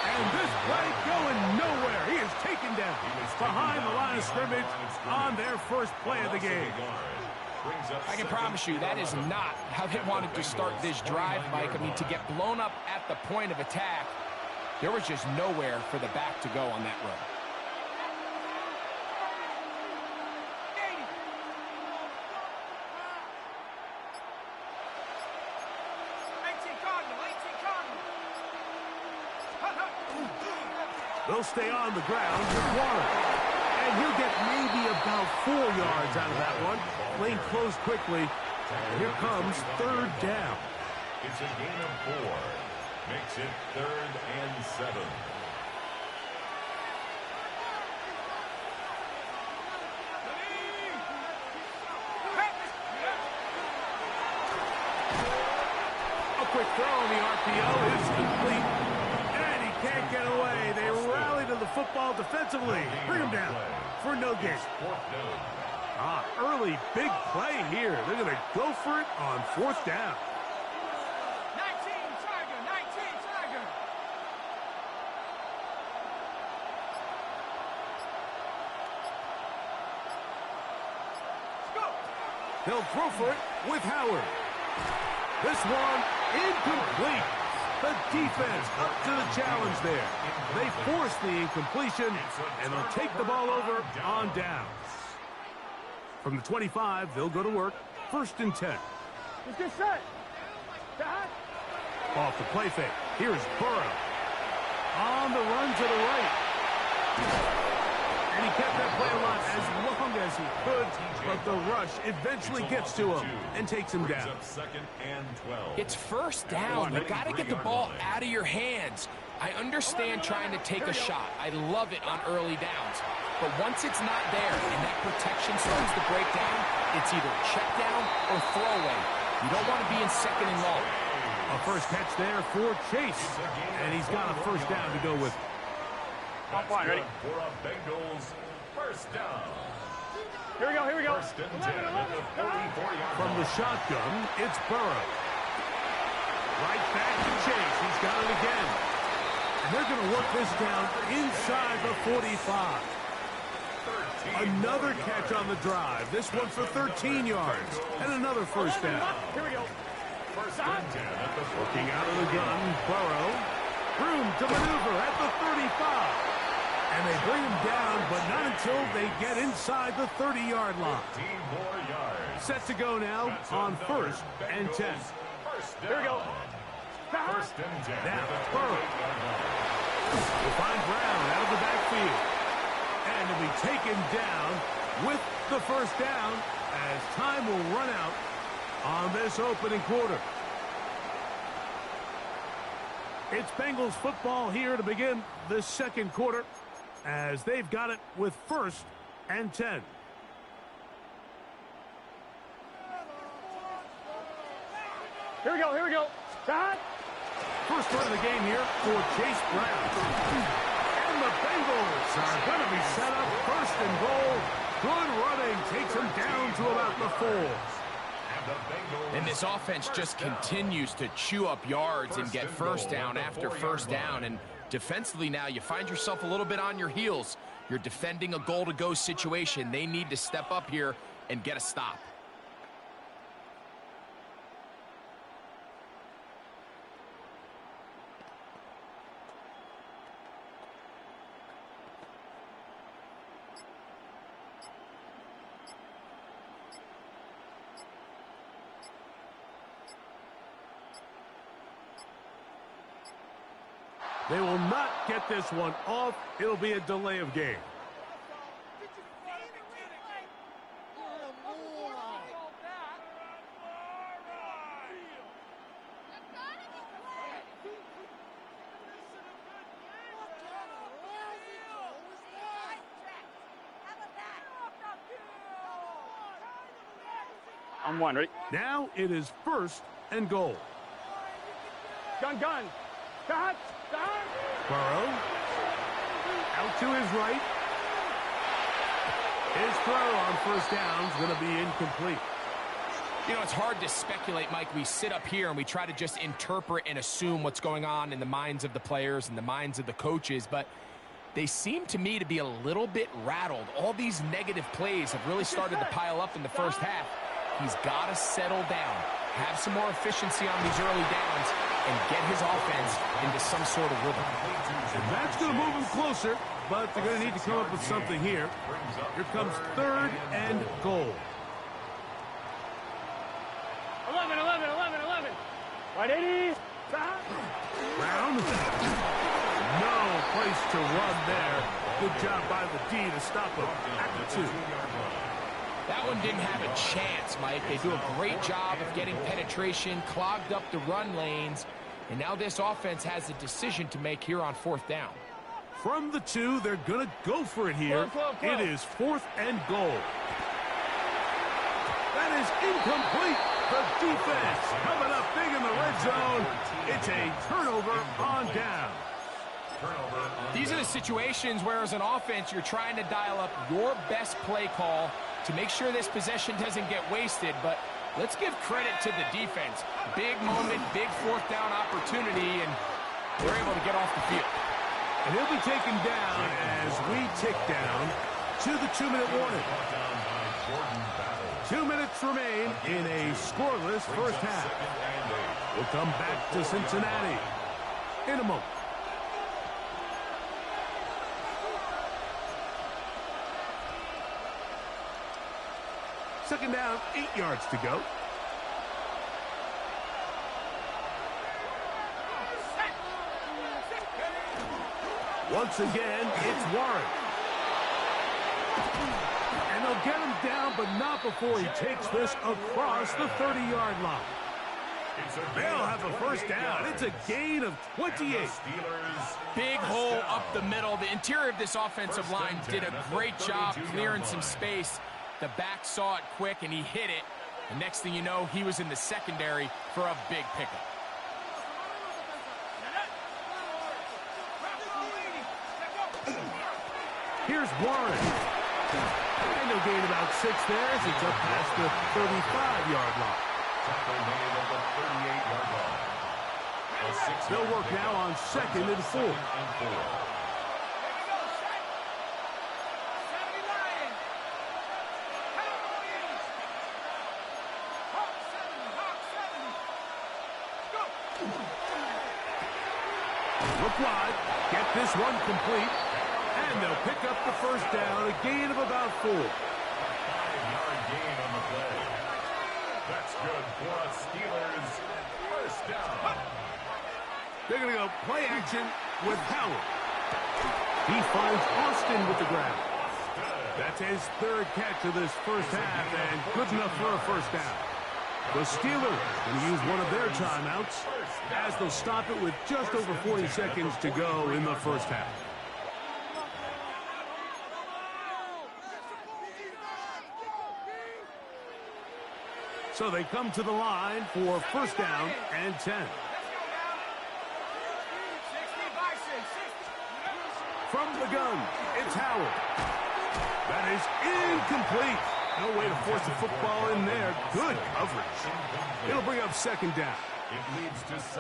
And this play going nowhere. He is taken down behind the line of scrimmage on their first play of the game. I can promise you that is not how they wanted to start this drive, Mike. I mean, to get blown up at the point of attack, there was just nowhere for the back to go on that run. They'll stay on the ground with Warren. And he'll get maybe about 4 yards out of that one. Lane closed quickly. And here comes third down. It's a gain of 4. Makes it 3rd and 7. A quick throw on the RPO is complete. And he can't get away. They rally to the football defensively. Bring him down for no gain. Early big play here. They're going to go for it on 4th down. 19 Tiger. Let's go. They'll throw for it with Howard. This one incomplete. The defense up to the challenge there. They force the incompletion, and they'll take the ball over on downs. From the 25, they'll go to work. 1st and 10. Let's get set. Off the play fake. Here's Burrow. On the run to the right. And he kept that play alive as long as he could, but the rush eventually gets to him and takes him down. 2nd and 12. It's 1st down. You got to get the ball out of your hands. I understand trying to take a shot. I love it on early downs. But once it's not there and that protection starts to break down, it's either check down or throwaway. You don't want to be in 2nd and long. A first catch there for Chase. And he's got a 1st down to go with. That's good for a Bengals 1st down. Here we go. 1st and 10 at the 44-yard From the shotgun, it's Burrow. Right back to Chase. He's got it again. And they're going to work this down inside the 45. Another catch on the drive. This one for 13 yards. And another 1st down. Here we go. 1st and 10 at the 40. Looking out of the gun, Burrow. Room to maneuver at the 35. And they bring him down, but not until they get inside the 30-yard line. 15 more yards. Set to go now on 1st and 10. Here we go. 1st and 10. Now, Burrow will find Brown out of the backfield. And he'll be taken down with the 1st down as time will run out on this opening quarter. It's Bengals football here to begin the second quarter as they've got it with 1st and 10. Here we go. Shot. First run of the game here for Chase Brown. And the Bengals are going to be set up 1st and goal. Good running takes him down to about the 4. And this offense just continues to chew up yards and get first down after first down. And defensively now, you find yourself a little bit on your heels. You're defending a goal-to-go situation. They need to step up here and get a stop. They will not get this one off. It'll be a delay of game. I'm one, ready? Now it is 1st and goal. Gun. Shot. Burrow. Out to his right. His throw on first down is going to be incomplete. You know, it's hard to speculate, Mike. We sit up here and we try to just interpret and assume what's going on in the minds of the players and the minds of the coaches, but they seem to me to be a little bit rattled. All these negative plays have really started to pile up in the first half. He's got to settle down, have some more efficiency on these early downs, and get his offense into some sort of rhythm. And that's going to move him closer, but they're going to need to come up with something here. Here comes 3rd and goal. 11. 180. Brown. No place to run there. Good job by the D to stop him at the 2. That one didn't have a chance, Mike. They do a great job of getting penetration, clogged up the run lanes, and now this offense has a decision to make here on 4th down. From the 2, they're going to go for it here. Close. It is 4th and goal. That is incomplete. The defense coming up big in the red zone. It's a turnover on down. These are the situations where, as an offense, you're trying to dial up your best play call to make sure this possession doesn't get wasted, but let's give credit to the defense. Big moment, big 4th down opportunity, and they're able to get off the field. And he'll be taken down as we tick down to the 2-minute warning. 2 minutes remain in a scoreless first half. We'll come back to Cincinnati in a moment. Second down, 8 yards to go. Once again, it's Warren. And they'll get him down, but not before he takes this across the 30-yard line. They'll have a first down. It's a gain of 28. Big hole up the middle. The interior of this offensive line did a great job clearing some space. The back saw it quick, and he hit it. And next thing you know, he was in the secondary for a big pickup. Here's Warren. And they'll gain about 6 there as it's up past the 35-yard line. They'll work now on 2nd and 4. Look wide. Get this one complete. And they'll pick up the first down, a gain of about 4. 5-yard gain on the play. That's good for a Steelers first down. They're going to go play action with Howard. He finds Austin with the grab. That's his 3rd catch of this first half, and good enough for a first down. The Steelers going to use one of their timeouts as they'll stop it with just over 40 seconds to go in the first half. So they come to the line for first down and 10. From the gun, it's Howard. That is incomplete. No way to force the football in there. Good coverage. It'll bring up second down.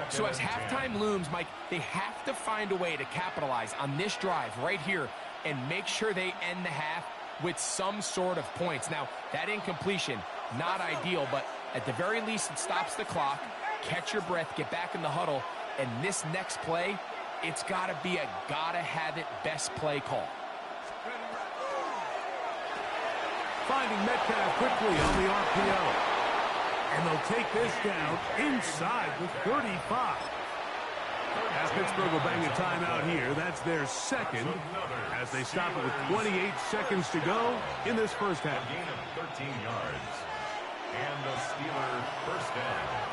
So as halftime looms, Mike, they have to find a way to capitalize on this drive right here and make sure they end the half with some sort of points. Now, that incompletion, not ideal, but at the very least, it stops the clock. Catch your breath, get back in the huddle, and this next play, it's got to be a gotta-have-it best play call. Finding Metcalf quickly on the RPO. And they'll take this down inside the 35. As Pittsburgh will bang a timeout here, that's their second, as they stop it with 28 seconds to go in this first half. A gain of 13 yards. And the Steelers first down.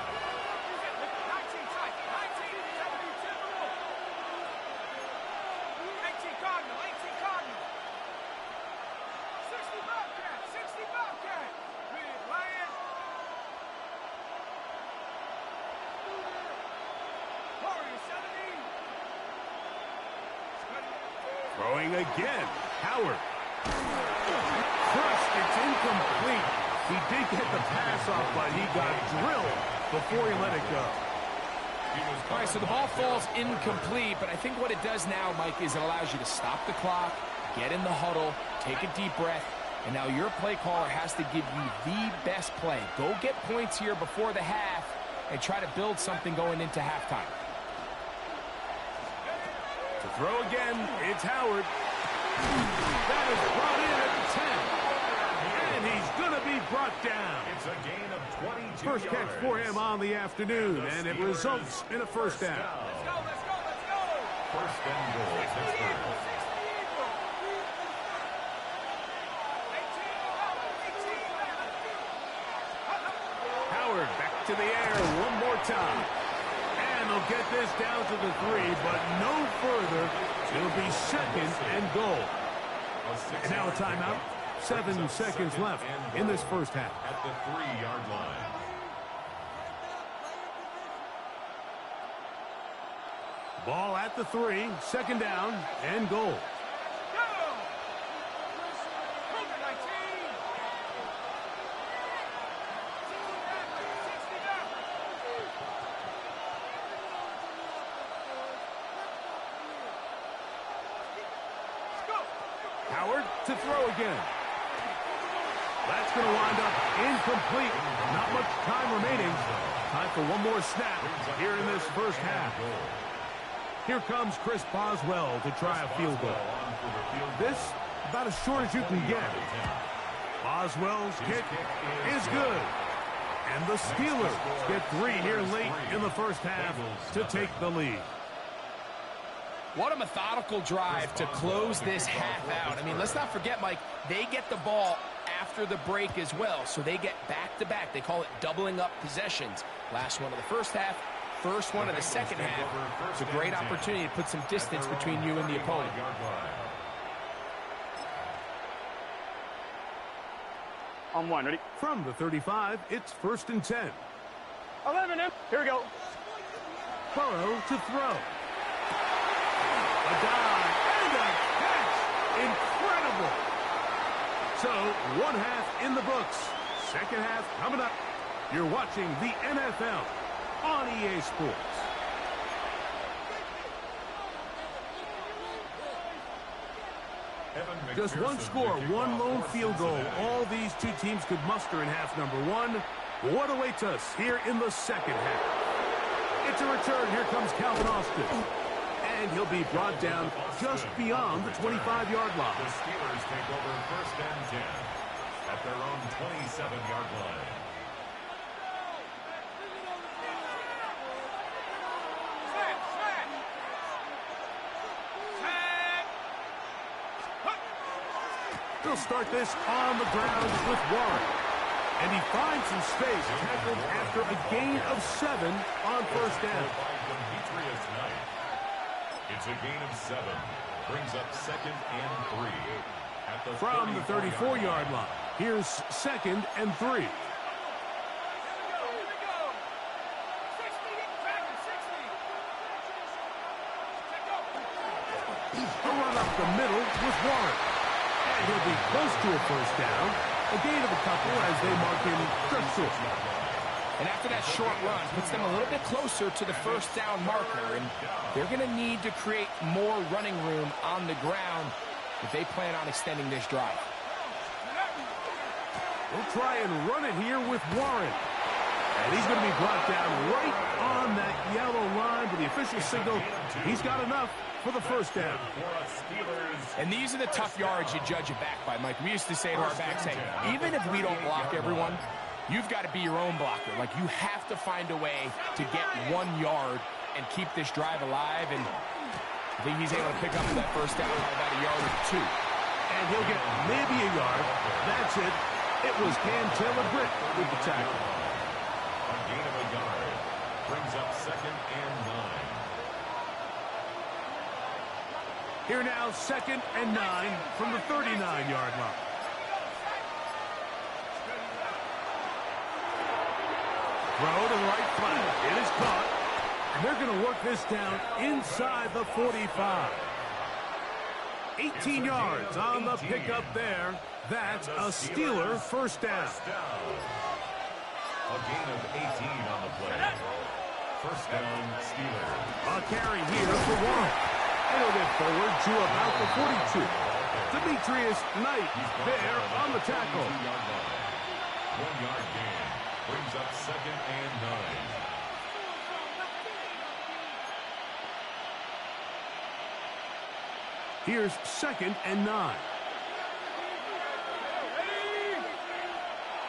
Throwing again, Howard. Crushed, it's incomplete. He did get the pass off, but he got drilled before he let it go. All right, so the ball falls incomplete, but I think what it does now, Mike, is it allows you to stop the clock, get in the huddle, take a deep breath, and now your play caller has to give you the best play. Go get points here before the half and try to build something going into halftime. To throw again, it's Howard. That is brought in at the 10. And he's going to be brought down. It's a gain of 22 First catch for him on the afternoon, and it results in a first down. Let's go. First and goal, Pittsburgh. Howard back to the air one more time. And they'll get this down to the 3, but no further. It'll be second and goal. And now a timeout. 7 seconds left in this first half. At the 3-yard line. Ball at the 3, second down and goal. Howard to throw again. That's going to wind up incomplete. Not much time remaining. Time for one more snap here in this first half. Here comes Chris Boswell to try a field goal. This about as short as you can get. Boswell's kick is good. And the Steelers get 3 here late in the first half to take the lead. What a methodical drive to close this half out. I mean, let's not forget, Mike, they get the ball after the break as well, so they get back-to-back. They call it doubling up possessions. Last one of the first half, first one of the second half. It's a great opportunity to put some distance between you and the opponent. On one, ready? From the 35, it's first and 10. 11 in. Here we go. Burrow to throw. A dive and a catch. Incredible. So, one half in the books. Second half coming up. You're watching the NFL on EA Sports. Just one score, one lone field goal. All these two teams could muster in half number 1. What awaits us here in the second half? It's a return. Here comes Calvin Austin. And he'll be brought down just beyond the 25-yard line. The Steelers take over first and 10 at their own 27-yard line. They'll start this on the ground with Warren. And he finds some space, tackled after a gain of 7 on first down. It's a gain of 7. Brings up 2nd and 3. At the From the 34-yard line, here's 2nd and 3. A run up the middle with Warren. And he'll be close to a first down. A gain of a couple as they mark him just short. And after that short run, puts them a little bit closer to the first down marker. And they're going to need to create more running room on the ground if they plan on extending this drive. We'll try and run it here with Warren. And he's going to be brought down right on that yellow line, but the official signal, he's got enough for the first down. And these are the tough yards you judge it back by, Mike. We used to say to our backs, hey, even if we don't block everyone, you've got to be your own blocker. Like, you have to find a way to get 1 yard and keep this drive alive. And I think he's able to pick up that first down by about a yard or 2. And he'll get maybe a yard. That's it. It was Cam Taylor-Britt with the tackle. A gain of a yard. Brings up 2nd and 9. Here now, 2nd and 9 from the 39-yard line. Throw to the right flat. It is caught. And they're going to work this down inside the 45. 18 yards on the pickup there. That's a Steeler first down. A gain of 18 on the play. First down, Steeler. A carry here for Warren. And he'll get forward to about the 42. Demetrius Knight there on the tackle. 1 yard gain. Brings up 2nd and 9. Here's 2nd and 9.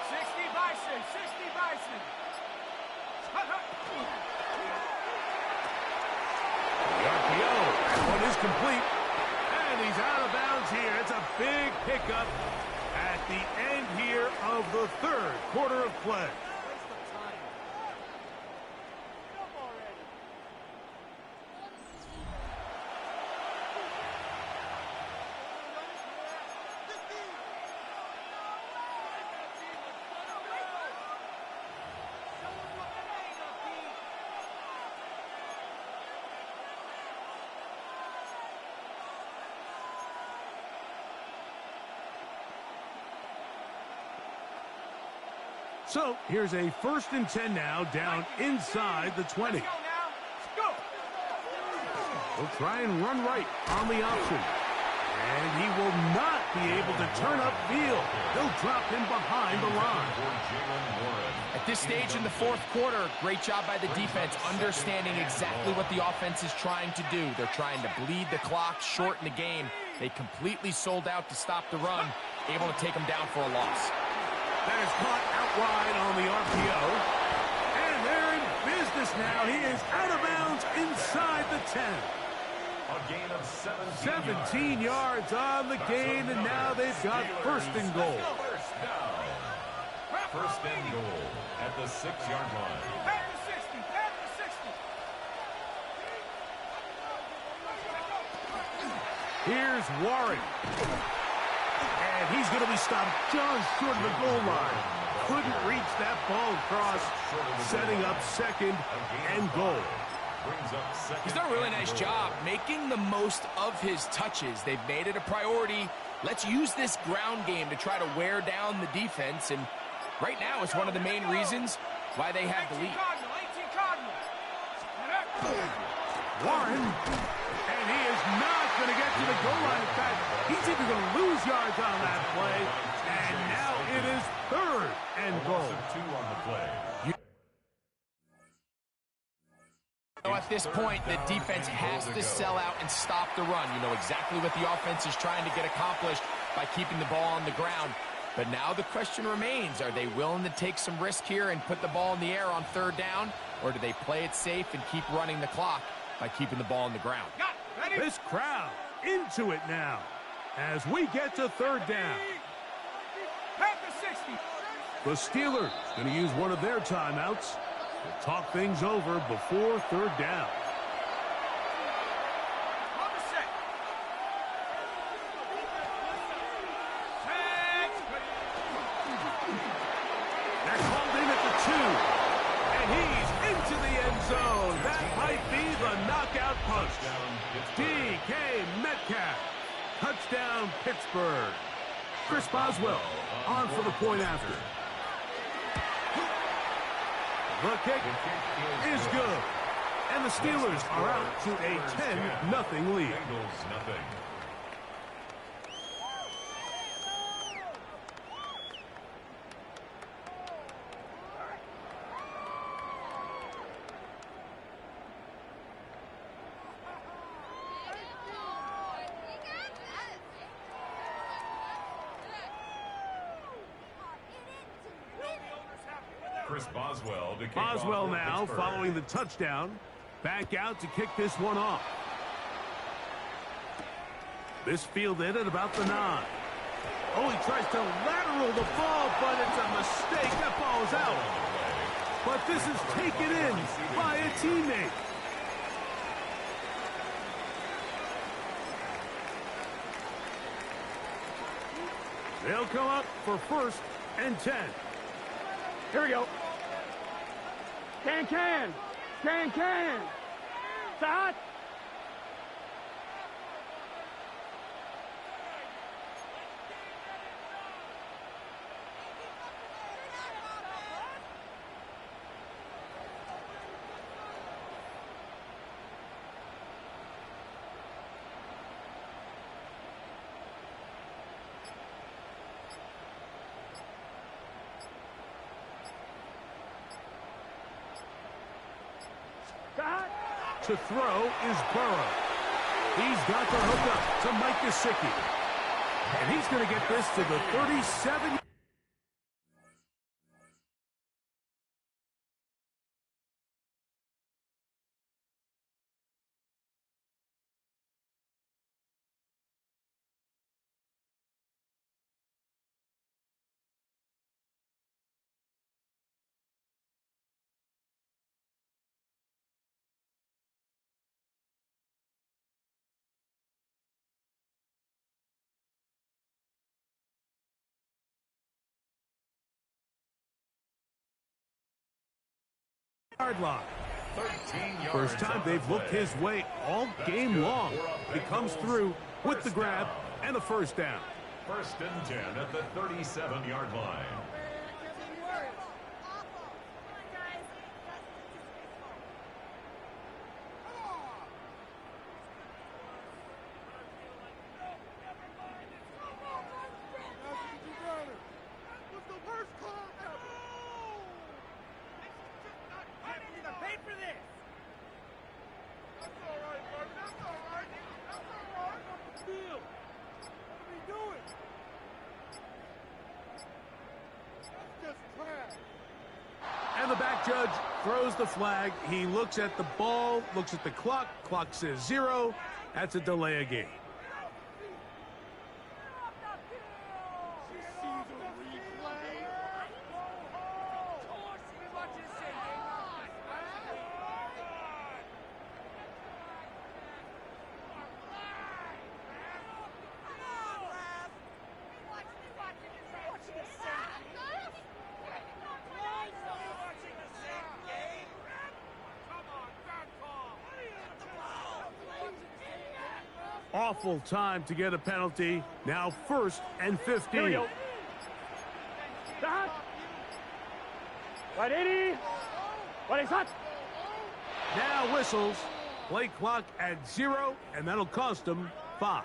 60 Bison, 60 Bison. The RPO, that one is complete. And he's out of bounds here. It's a big pickup at the end here of the third quarter of play. So here's a 1st and 10 now, down inside the 20. We'll try and run right on the option. And he will not be able to turn upfield. They'll drop him behind the line. At this stage in the 4th quarter, great job by the defense, understanding exactly what the offense is trying to do. They're trying to bleed the clock, shorten the game. They completely sold out to stop the run, able to take them down for a loss. That is caught out wide on the RPO. And they're in business now. He is out of bounds inside the 10. A gain of 17 yards on the gain, and now they've got 1st and goal. First down. 1st and goal at the 6-yard line. Back to 60, back to 60. Here's Warren. And he's going to be stopped just short of the goal line. Couldn't reach that ball across, setting up 2nd and goal. He's done a really nice job making the most of his touches. They've made it a priority. Let's use this ground game to try to wear down the defense. And right now, it's one of the main reasons why they have the lead. Warren, and he is not going to get to the goal line. In fact, he's even going to lose yards on that play. And now it is 3rd and goal. 2 on the play. At this point, the defense has to sell out and stop the run. You know exactly what the offense is trying to get accomplished by keeping the ball on the ground. But now the question remains, are they willing to take some risk here and put the ball in the air on 3rd down? Or do they play it safe and keep running the clock by keeping the ball on the ground? This crowd into it now as we get to 3rd down. Back to 60. The Steelers going to use one of their timeouts to talk things over before third down. They're called in at the 2, and he's into the end zone. That might be the knockout punch. DK Metcalf. Touchdown, Pittsburgh. Chris Boswell on for the point after. The kick is good. And the Steelers are out to a 10-0 lead. Boswell now following the touchdown. Back out to kick this one off. This fielded at about the 9. Oh, he tries to lateral the ball, but it's a mistake. That ball is out. But this is taken in by a teammate. They'll come up for 1st and 10. Here we go. Can. Start. To throw is Burrow. He's got the hook up to Mike Gesicki. And he's going to get this to the 37. Yard line. First time they've looked his way all game long. He comes through with the grab and a first down. 1st and 10 at the 37-yard line. And the back judge throws the flag. He looks at the ball, looks at the clock. Clock says 0. That's a delay of game. Awful time to get a penalty. Now 1st and 15. Here we go. Start. Right 80. What is hot? Now whistles. Play clock at 0, and that'll cost them 5.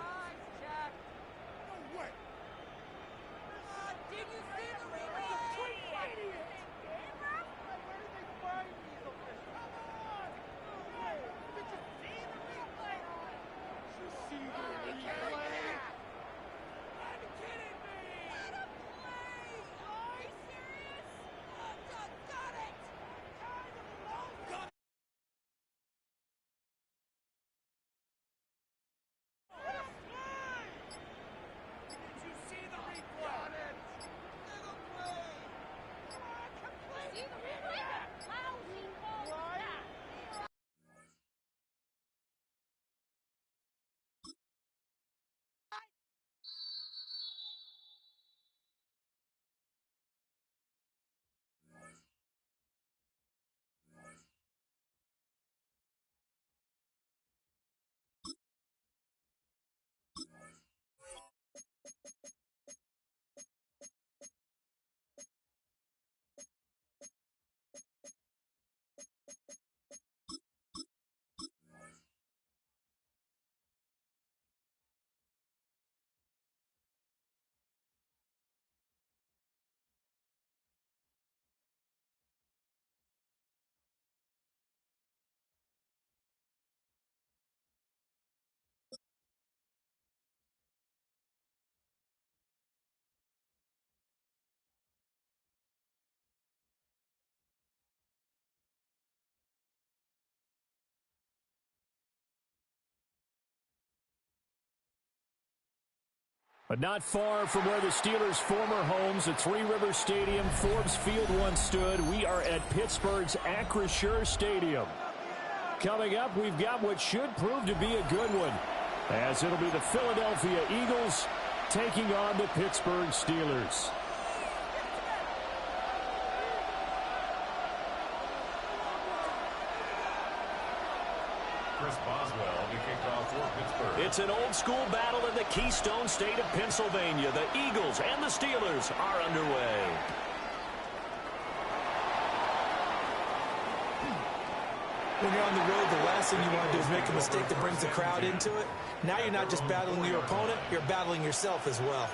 But not far from where the Steelers' former homes at Three River Stadium, Forbes Field once stood, we are at Pittsburgh's Acrisure Stadium. Coming up, we've got what should prove to be a good one, as it'll be the Philadelphia Eagles taking on the Pittsburgh Steelers. Chris Boswell to kick off for Pittsburgh. It's an old-school battle in the Keystone State of Pennsylvania. The Eagles and the Steelers are underway. When you're on the road, the last thing you want to do is make a mistake that brings the crowd into it. Now you're not just battling your opponent, you're battling yourself as well.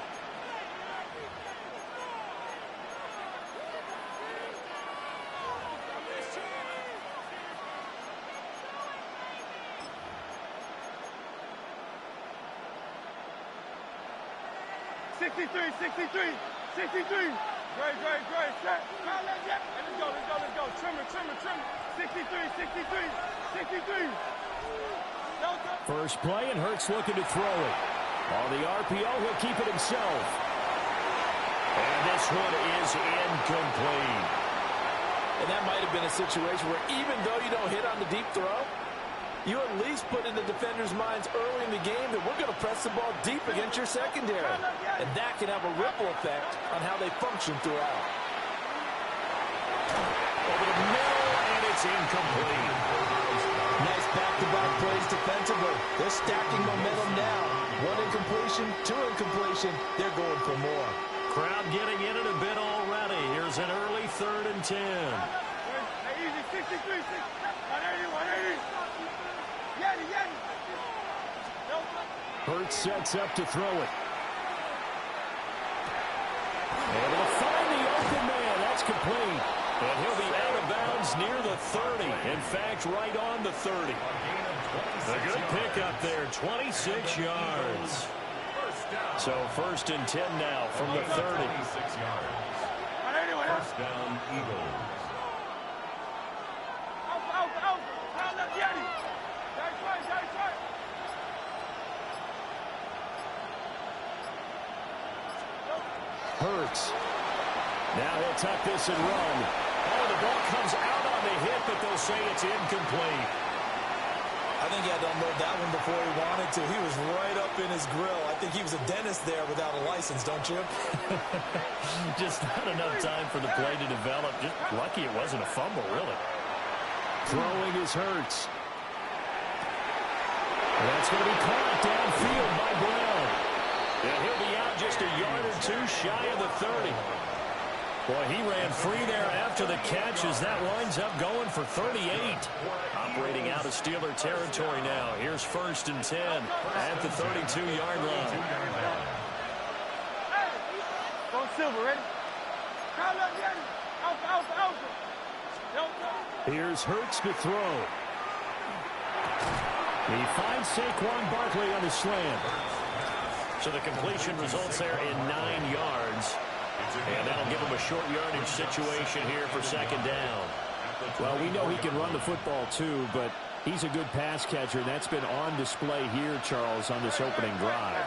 Great. Set. Let's go. Trim it. 63. First play, and Hurts looking to throw it. On the RPO, he'll keep it himself. And this one is incomplete. And that might have been a situation where even though you don't hit on the deep throw, you at least put in the defenders' minds early in the game that we're going to press the ball deep against your secondary. And that can have a ripple effect on how they function throughout. Over the middle, and it's incomplete. Nice back-to-back plays defensively. They're stacking momentum now. One incompletion, two incompletion. They're going for more. Crowd getting in it a bit already. Here's an early 3rd and 10. Easy, 63, 180. Hurts sets up to throw it. Able to find the open man. That's complete. And he'll be out of bounds near the 30. In fact, right on the 30. A good pickup there, 26 yards. So 1st and 10 now from the 30. 26 yards. First down, Eagles. Hurts. Now he'll tuck this and run. Oh, the ball comes out on the hit, but they'll say it's incomplete. I think he had to unload that one before he wanted to. He was right up in his grill. I think he was a dentist there without a license, don't you? Just not enough time for the play to develop. Just lucky it wasn't a fumble, really. Throwing is Hurts. That's going to be caught downfield by Brown. And he'll be out just a yard or two shy of the 30. Boy, he ran free there after the catch as that winds up going for 38. Operating out of Steeler territory now. Here's 1st and 10 at the 32-yard line. Go Silver, ready? Here's Hurts to throw. He finds Saquon Barkley on the slant. So the completion results there in 9 yards. And that'll give him a short yardage situation here for 2nd down. Well, we know he can run the football too, but he's a good pass catcher. And that's been on display here, Charles, on this opening drive.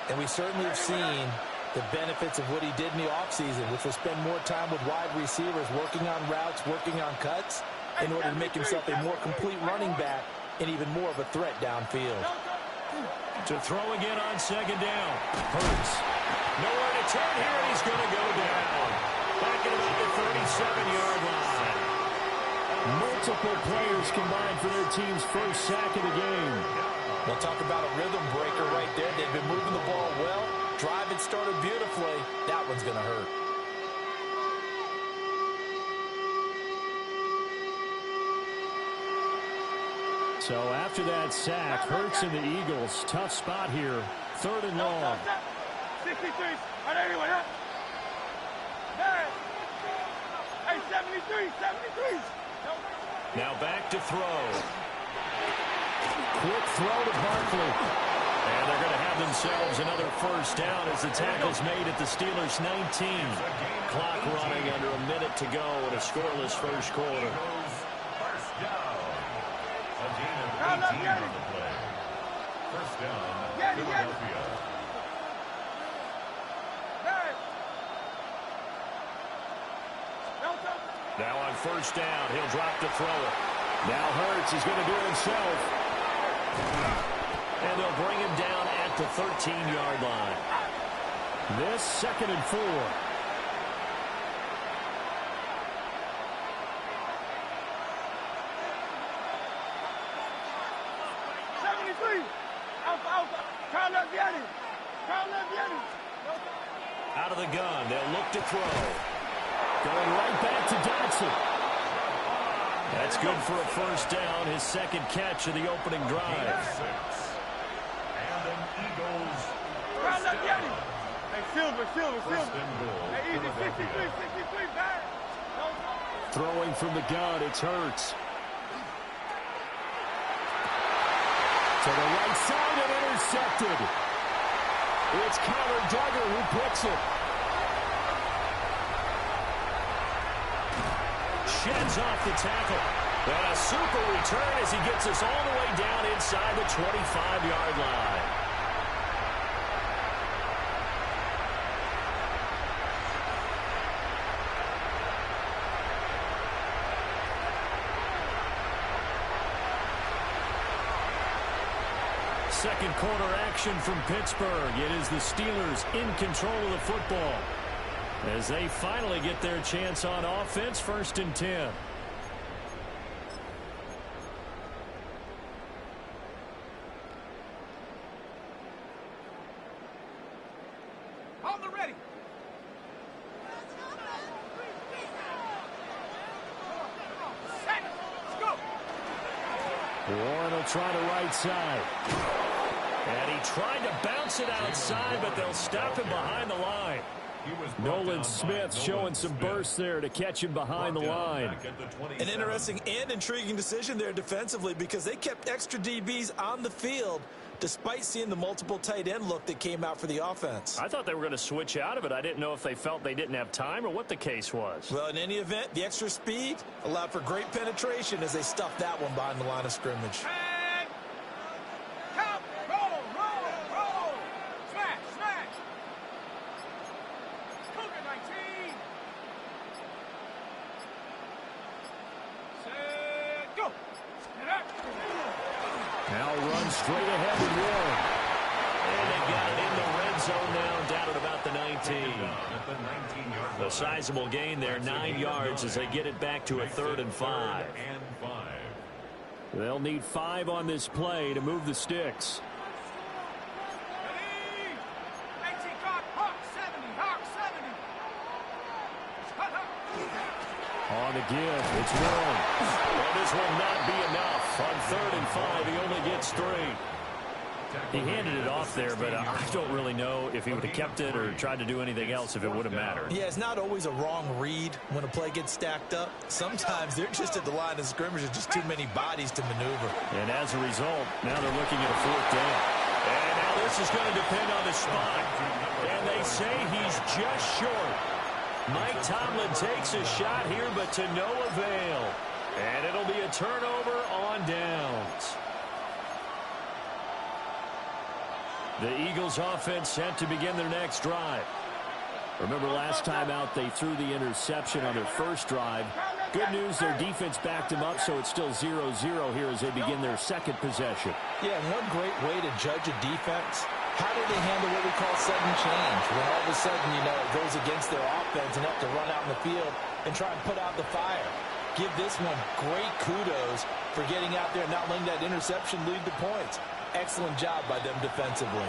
And we certainly have seen the benefits of what he did in the offseason, which was spend more time with wide receivers, working on routes, working on cuts, in order to make himself a more complete running back and even more of a threat downfield. To throw again on 2nd down. Hurts. Nowhere to turn here, and he's going to go down. Back at about the 37-yard line. Multiple players combined for their team's first sack of the game. We'll talk about a rhythm breaker right there. They've been moving the ball well. Drive it started beautifully. That one's going to hurt. So after that sack, Hurts and the Eagles, tough spot here. 3rd and long. 63. Hey, 73. Now back to throw. Quick throw to Barkley. And they're going to have themselves another 1st down as the tackle's made at the Steelers' 19. Clock running under a minute to go in a scoreless 1st quarter. First down. A gain of 18 on the play. First down, Philadelphia. Now on first down, he'll drop to throw it. Now Hurts is going to do it himself. And they'll bring him down at the 13-yard line. This 2nd and 4. Out of the gun, they'll look to throw. Going right back to Dotson. That's good for a first down, his 2nd catch of the opening drive. And an Eagles. Hey, Silver. Hey, easy, 63, back. Throwing from the gun, it's Hurts. To the right side and intercepted. It's Connor Duggar who picks it. Sheds off the tackle. And a super return as he gets us all the way down inside the 25-yard line. Second quarter action from Pittsburgh. It is the Steelers in control of the football as they finally get their chance on offense. 1st and 10. On the ready. Set. Let's go. Warren will try the right side. And he tried to bounce it outside, but they'll stop him behind the line. Nolan Smith showing some burst there to catch him behind the line. An interesting and intriguing decision there defensively because they kept extra DBs on the field despite seeing the multiple tight end look that came out for the offense. I thought they were going to switch out of it. I didn't know if they felt they didn't have time or what the case was. Well, in any event, the extra speed allowed for great penetration as they stuffed that one behind the line of scrimmage. And count, roll. Smash. Cougar 19. Set, go. Now run straight ahead and Warren. And they got it in the red zone now, down at about the 19. A sizable gain there, 9 yards as they get it back to a 3rd and 5. They'll need 5 on this play to move the sticks. On the give, it's Warren. Well, this will not be enough. On 3rd and 5, he only gets 3. He handed it off there, but I don't really know if he would have kept it or tried to do anything else if it would have mattered. Yeah, it's not always a wrong read when a play gets stacked up. Sometimes they're just at the line of scrimmage. There's just too many bodies to maneuver. And as a result, now they're looking at a 4th down. And now this is going to depend on the spot. And they say he's just short. Mike Tomlin takes a shot here, but to no avail. And it'll be a turnover on downs. The Eagles offense set to begin their next drive. Remember last time out they threw the interception on their first drive. Good news, their defense backed them up, so it's still 0-0 here as they begin their 2nd possession. Yeah, and one great way to judge a defense, how do they handle what we call sudden change? When all of a sudden, it goes against their offense and have to run out in the field and try and put out the fire. Give this one great kudos for getting out there and not letting that interception lead to points. Excellent job by them defensively.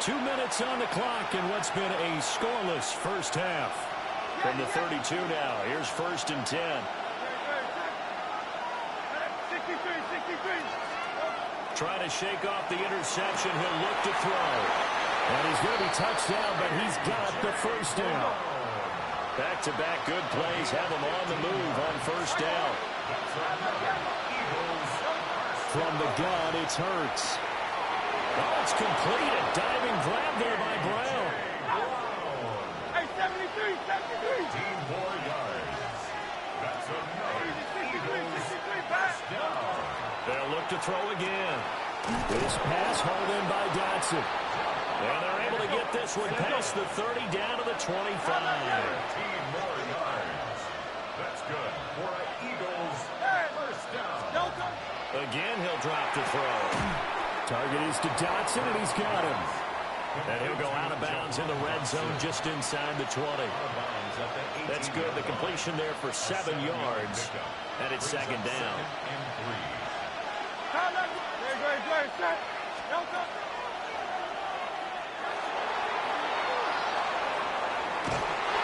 2 minutes on the clock in what's been a scoreless first half. From the 32 now, here's 1st and 10. 63. Trying to shake off the interception. He'll look to throw. And he's going to be touched down, but he's got the first down. Back-to-back good plays have him on the move on first down. From the gun, it's Hurts. Oh, it's complete. A diving grab there by Brown. Hey, 73. 18 more yards. That's another Eagles first down. They'll look to throw again. This pass hauled in by Dotson. And they're able to get this one past the 30 down to the 25. 13 more yards. they'll drop to throw. Target is to Dotson, and he's got him. And he'll go out of bounds in the red zone just inside the 20. That's good. The completion there for 7 yards. And it's second down.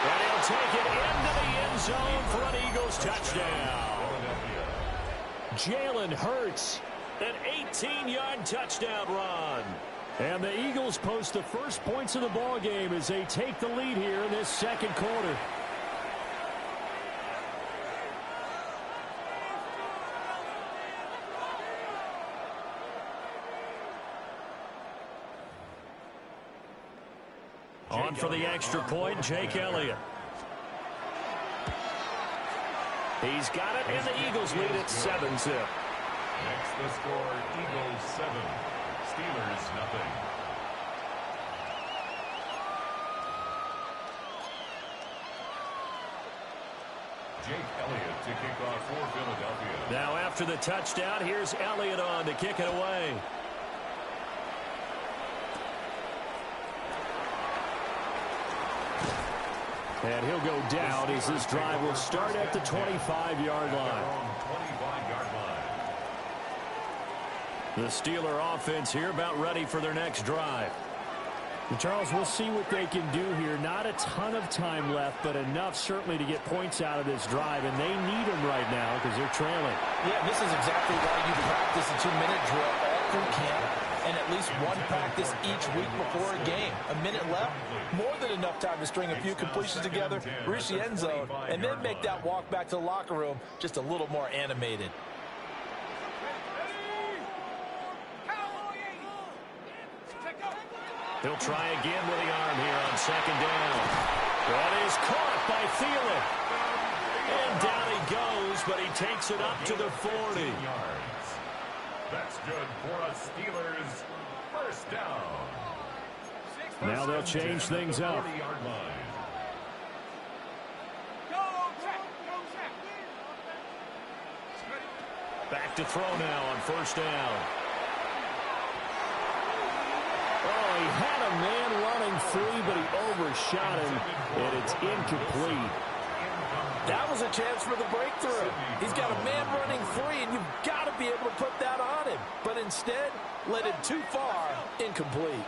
And he'll take it into the end zone for an Eagles touchdown. Jalen Hurts, an 18-yard touchdown run. And the Eagles post the first points of the ball game as they take the lead here in this second quarter. On for the extra point, Jake Elliott. He's got it, and the Eagles lead at 7-zip. Next the score, Eagles 7, Steelers nothing. Jake Elliott to kick off for Philadelphia. Now after the touchdown, here's Elliott on to kick it away. And he'll go down as this drive will start at the 25-yard line. The Steeler offense here about ready for their next drive. And Charles, we'll see what they can do here. Not a ton of time left, but enough certainly to get points out of this drive, and they need them right now because they're trailing. Yeah, this is exactly why you practice a 2-minute drill all through camp and at least one practice each week before a game. A minute left, more than enough time to string a few completions together, reach the end zone, and then make that walk back to the locker room just a little more animated. He'll try again with the arm here on second down. That is caught by Thielen. And down he goes, but he takes it up to the 40. That's good for a Steelers first down. Now they'll change things up. Back to throw now on first down. Oh, he had a man running free, but he overshot him, and it's incomplete. That was a chance for the breakthrough. He's got a man running free, and you've got to be able to put that on him. But instead, led it too far, incomplete.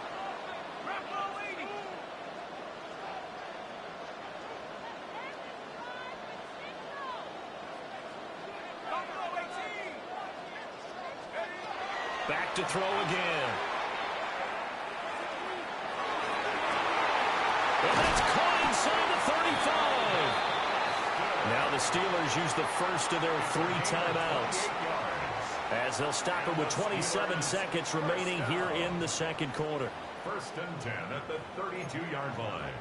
Back to throw again. And that's caught inside the 35. Now the Steelers use the first of their 3 timeouts as they'll stop it with 27 seconds remaining here in the second quarter. First and 10 at the 32-yard line.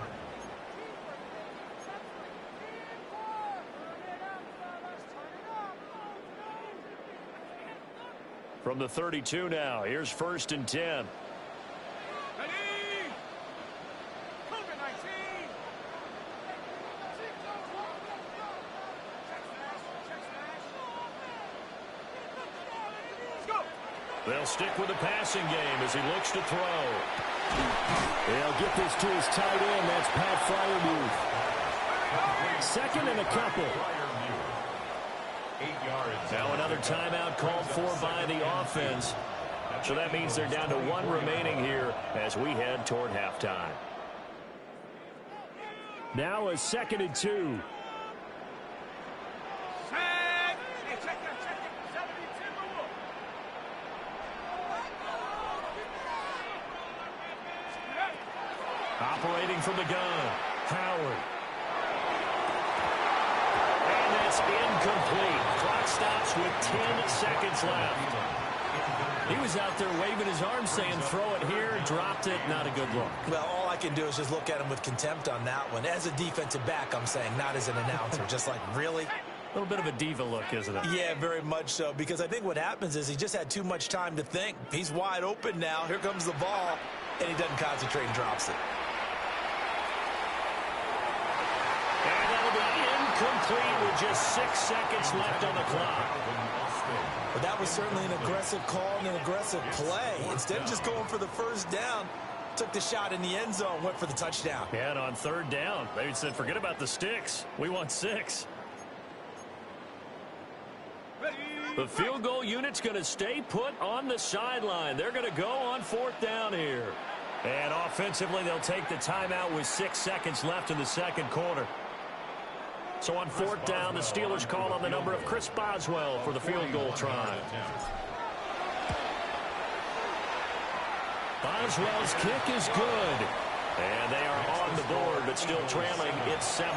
From the 32 now, here's first and 10. They'll stick with the passing game as he looks to throw. They'll get this to his tight end. That's Pat Freiermuth. Second and a couple. 8 yards. Now another timeout called for by the offense. So that means they're down to 1 remaining here as we head toward halftime. Now a second and 2. Operating from the gun, Howard. And that's incomplete. Clock stops with 10 seconds left. He was out there waving his arms saying, throw it here, dropped it, not a good look. Well, all I can do is just look at him with contempt on that one. As a defensive back, I'm saying, not as an announcer. Just like, really? A little bit of a diva look, isn't it? Yeah, very much so, because I think what happens is he just had too much time to think. He's wide open now. Here comes the ball, and he doesn't concentrate and drops it. And that'll be Incomplete with just 6 seconds left on the clock. But that was certainly an aggressive call and an aggressive play. Instead of just going for the first down, took the shot in the end zone, went for the touchdown. And on third down, they said, forget about the sticks. We want 6. The field goal unit's going to stay put on the sideline. They're going to go on fourth down here. And offensively, they'll take the timeout with 6 seconds left in the second quarter. So on fourth down, the Steelers call on the number of Chris Boswell for the field goal try. Boswell's kick is good. And they are on the board, but still trailing. It's 7-3.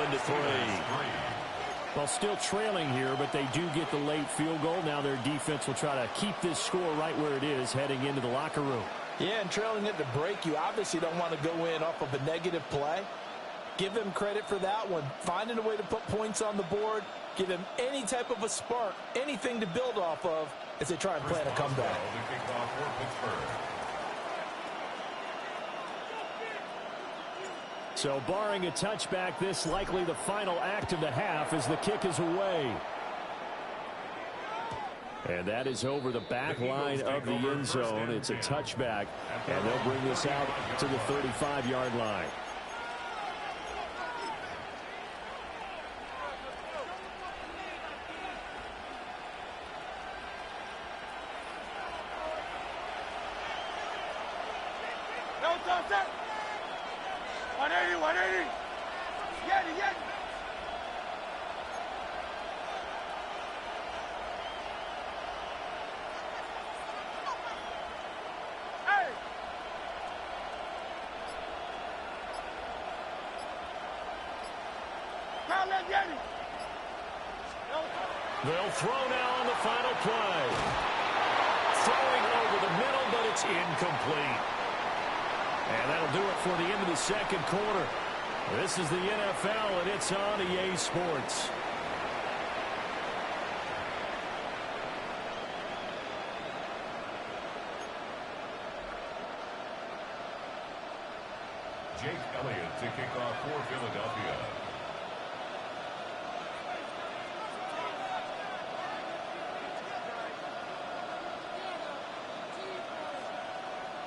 Well, still trailing here, but they do get the late field goal. Now their defense will try to keep this score right where it is heading into the locker room. Yeah, and trailing at the break, you obviously don't want to go in off of a negative play. Give them credit for that one. Finding a way to put points on the board, give them any type of a spark, anything to build off of as they try and plan a comeback. So barring a touchback, this likely the final act of the half as the kick is away. And that is over the back line of the end zone. It's a touchback, and they'll bring this out to the 35-yard line. No, stop, stop. 180, 180. Get it, get it. Hey. Now let's get it. They'll throw now on the final play. Throwing over the middle, but it's incomplete. And that'll do it for the end of the second quarter. This is the NFL, and it's on EA Sports. Jake Elliott to kick off for Philadelphia.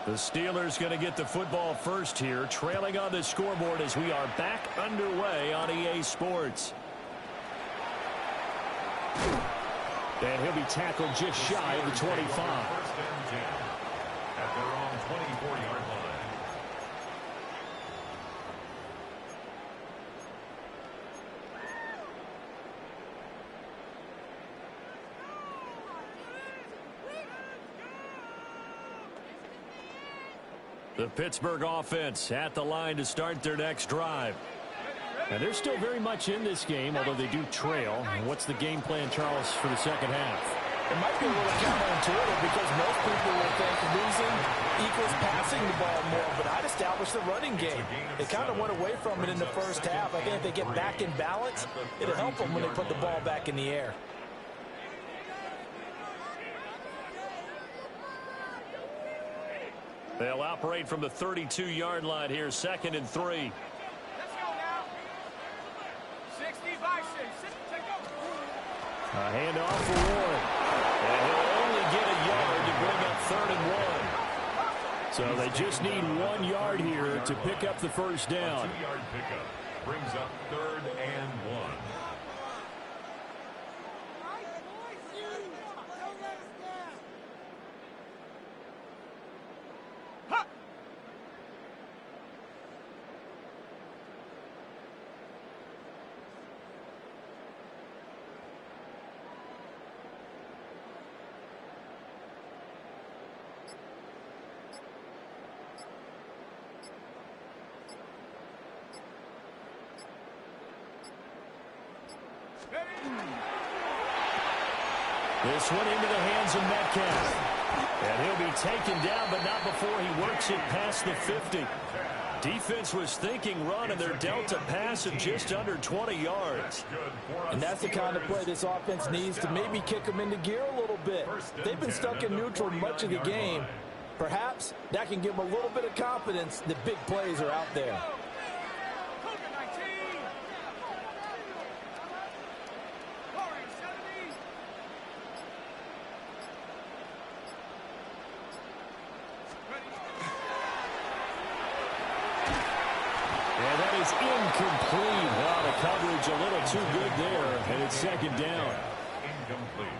The Steelers going to get the football first here, trailing on the scoreboard as we are back underway on EA Sports. And he'll be tackled just shy of the 25. First and 10 at their own 24-yard line. The Pittsburgh offense at the line to start their next drive. And they're still very much in this game, although they do trail. What's the game plan, Charles, for the second half? It might be a little counterintuitive because most people will think losing equals passing the ball more, but I'd establish the running game. They kind of went away from it in the first half. I think if they get back in balance, it'll help them when they put the ball back in the air. They'll operate from the 32-yard line here, 2nd and 3. Let's go now. 60 by 6. Take go. A handoff for Ward. And he'll only get a yard to bring up 3rd and 1. So they just need 1 yard here to pick up the first down. A 2-yard pickup brings up 3rd and 1. This one into the hands of Metcalf. And he'll be taken down, but not before he works it past the 50. Defense was thinking run, and they're dealt a pass of just under 20 yards. And that's the kind of play this offense needs to maybe kick them into gear a little bit. They've been stuck in neutral much of the game. Perhaps that can give them a little bit of confidence that big plays are out there. incomplete. Wow, the coverage a little too good there, and it's second down.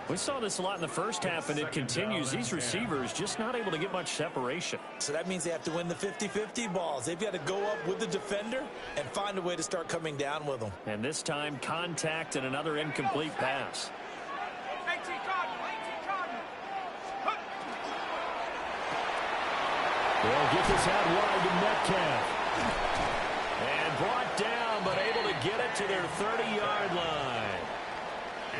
We saw this a lot in the first half, and it continues. These receivers just not able to get much separation. So that means they have to win the 50-50 balls. They've got to go up with the defender and find a way to start coming down with them. And this time, contact and another incomplete pass. They'll get this out wide to Metcalf. And brought down, but able to get it to their 30-yard line.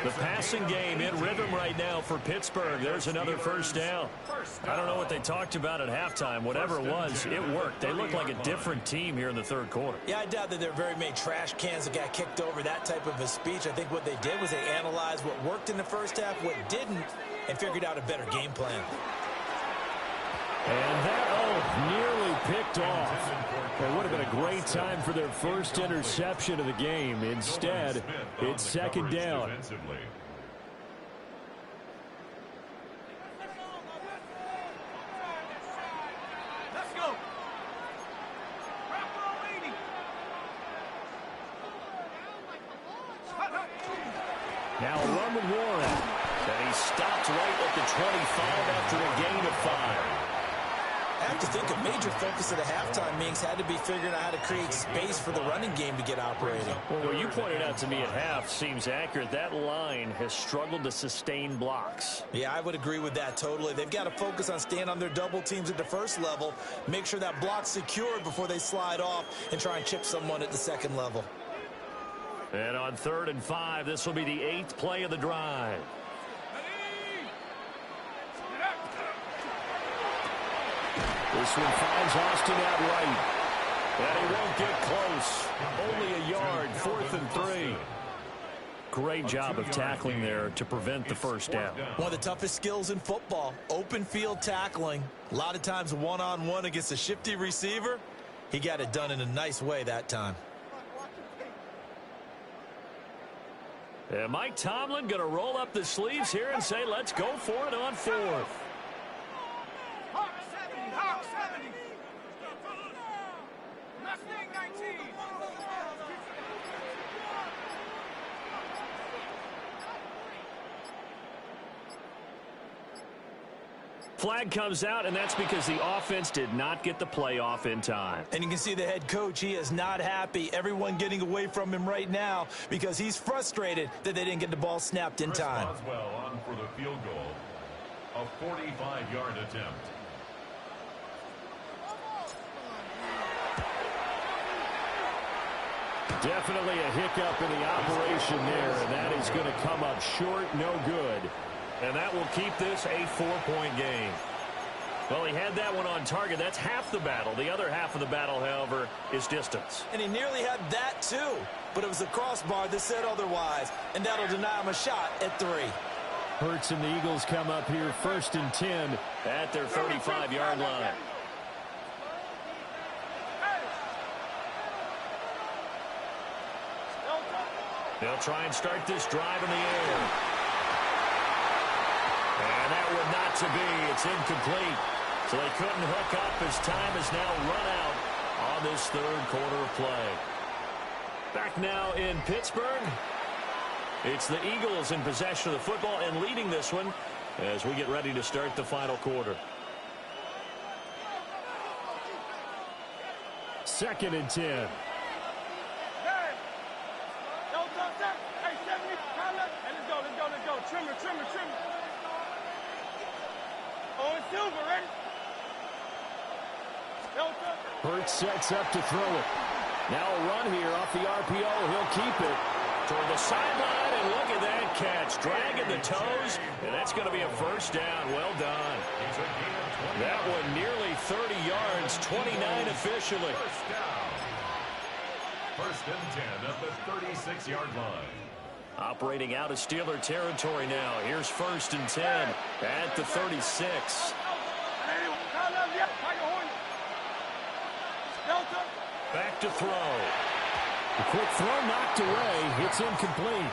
The passing game in rhythm right now for Pittsburgh. There's another first down. I don't know what they talked about at halftime. Whatever it was, it worked. They look like a different team here in the third quarter. Yeah, I doubt that there are very many trash cans that got kicked over, that type of a speech. I think what they did was they analyzed what worked in the first half, what didn't, and figured out a better game plan. And that, nearly picked off. It would have been a great time for their first interception of the game. Instead, it's second down. Let's go. Now a run with Warren. And he stopped right at the 25 after a gain of 5. I have to think a major focus of the halftime meetings had to be figuring out how to create space for the running game to get operating. Well, what you pointed out to me at half seems accurate. That line has struggled to sustain blocks. Yeah, I would agree with that totally. They've got to focus on staying on their double teams at the first level, make sure that block's secured before they slide off and try and chip someone at the second level. And on 3rd and 5, this will be the 8th play of the drive. This one finds Austin out right. And he won't get close. Only a yard, 4th and 3. Great job of tackling there to prevent the first down. One of the toughest skills in football, open field tackling. A lot of times one-on-one against a shifty receiver. He got it done in a nice way that time. And Mike Tomlin going to roll up the sleeves here and say, let's go for it on 4th. Hawk 70. Mustang 19. Flag comes out, and that's because the offense did not get the play off in time. And you can see the head coach, he is not happy. Everyone getting away from him right now because he's frustrated that they didn't get the ball snapped in time. Boswell on for the field goal. A 45-yard attempt. Definitely a hiccup in the operation there, and that is going to come up short, no good. And that will keep this a 4-point game. Well, he had that one on target. That's half the battle. The other half of the battle, however, is distance. And he nearly had that, too. But it was the crossbar that said otherwise, and that'll deny him a shot at 3. Hurts and the Eagles come up here 1st and 10 at their 35-yard line. They'll try and start this drive in the air. And that would not to be. It's incomplete. So they couldn't hook up as time has now run out on this 3rd quarter of play. Back now in Pittsburgh. It's the Eagles in possession of the football and leading this one as we get ready to start the final quarter. 2nd and 10. Trimmer. Oh, it's Silver, ready? Hurts sets up to throw it. Now a run here off the RPO. He'll keep it toward the sideline, and look at that catch. Dragging the toes, and that's going to be a first down. Well done. That one nearly 30 yards, 29 officially. First and 10 at the 36-yard line. Operating out of Steeler territory now. Here's 1st and 10 at the 36. Back to throw. The quick throw knocked away. It's incomplete.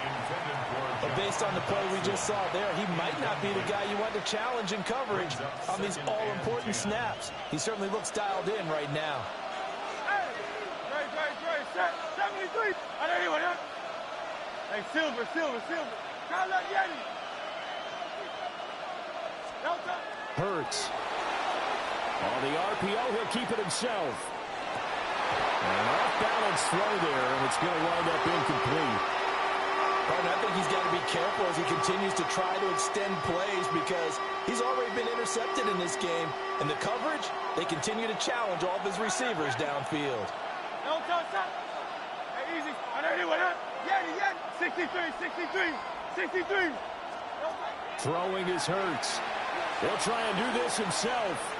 But based on the play we just saw there, he might not be the guy you want to challenge in coverage on these all-important snaps. He certainly looks dialed in right now. Great, set. Hey, Silver. Call up Yeti. Hurts. On the RPO, he'll keep it himself. An off-balance throw there, and it's going to wind up incomplete. And I think he's got to be careful as he continues to try to extend plays because he's already been intercepted in this game. And the coverage, they continue to challenge all of his receivers downfield. No touch. Hey, easy. Yeti. 63. Throwing is Hurts. He'll try and do this himself.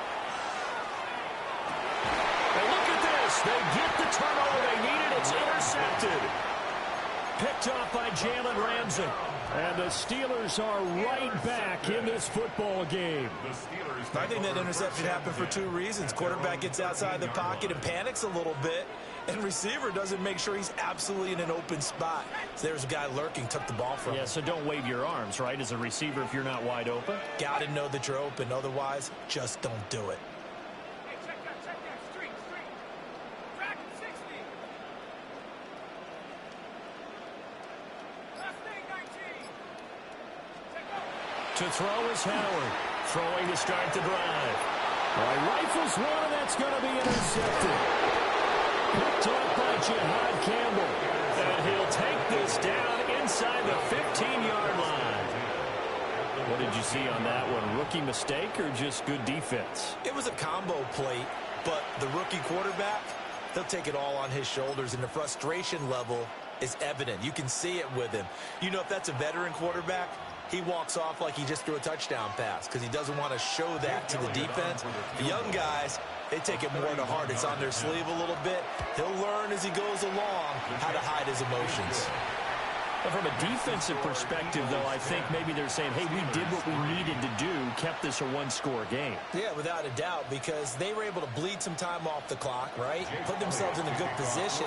And look at this. They get the turnover they needed. It's intercepted. Picked off by Jalen Ramsey. And the Steelers are right back in this football game. I think that interception happened for two reasons. Quarterback gets outside the pocket and panics a little bit. And receiver doesn't make sure he's absolutely in an open spot. So there's a guy lurking, took the ball from him. Yeah, so don't wave your arms, right, as a receiver if you're not wide open. Got to know that you're open. Otherwise, just don't do it. Hey, check that. Street. Track 60. Last thing, 19. To throw is Howard. Throwing to start the drive. Well, he rifles one, and that's going to be intercepted. Picked off by Jihad Campbell. And he'll take this down inside the 15-yard line. What did you see on that one? Rookie mistake or just good defense? It was a combo plate, but the rookie quarterback, he'll take it all on his shoulders, and the frustration level is evident. You can see it with him. You know, if that's a veteran quarterback, he walks off like he just threw a touchdown pass because he doesn't want to show that to the defense. The young guys, they take it more to heart. It's on their sleeve a little bit. He'll learn as he goes along how to hide his emotions. But from a defensive perspective, though, I think maybe they're saying, hey, we did what we needed to do, kept this a one-score game. Yeah, without a doubt, because they were able to bleed some time off the clock, right? Put themselves in a good position,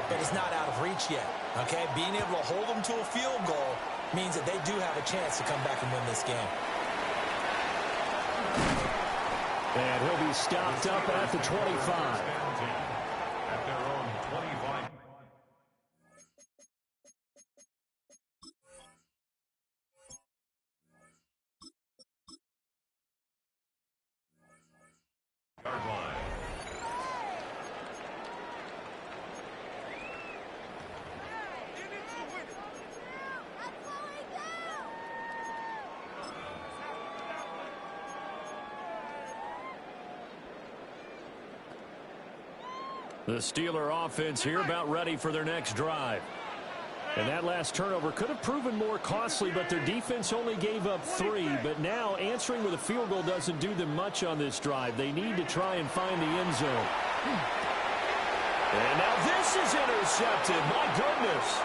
but it's not out of reach yet, okay? Being able to hold them to a field goal means that they do have a chance to come back and win this game. And he'll be stopped up at the 25. At their own 25. Yard line. The Steeler offense here about ready for their next drive. And that last turnover could have proven more costly, but their defense only gave up 3. But now answering with a field goal doesn't do them much on this drive. They need to try and find the end zone. And now this is intercepted. My goodness.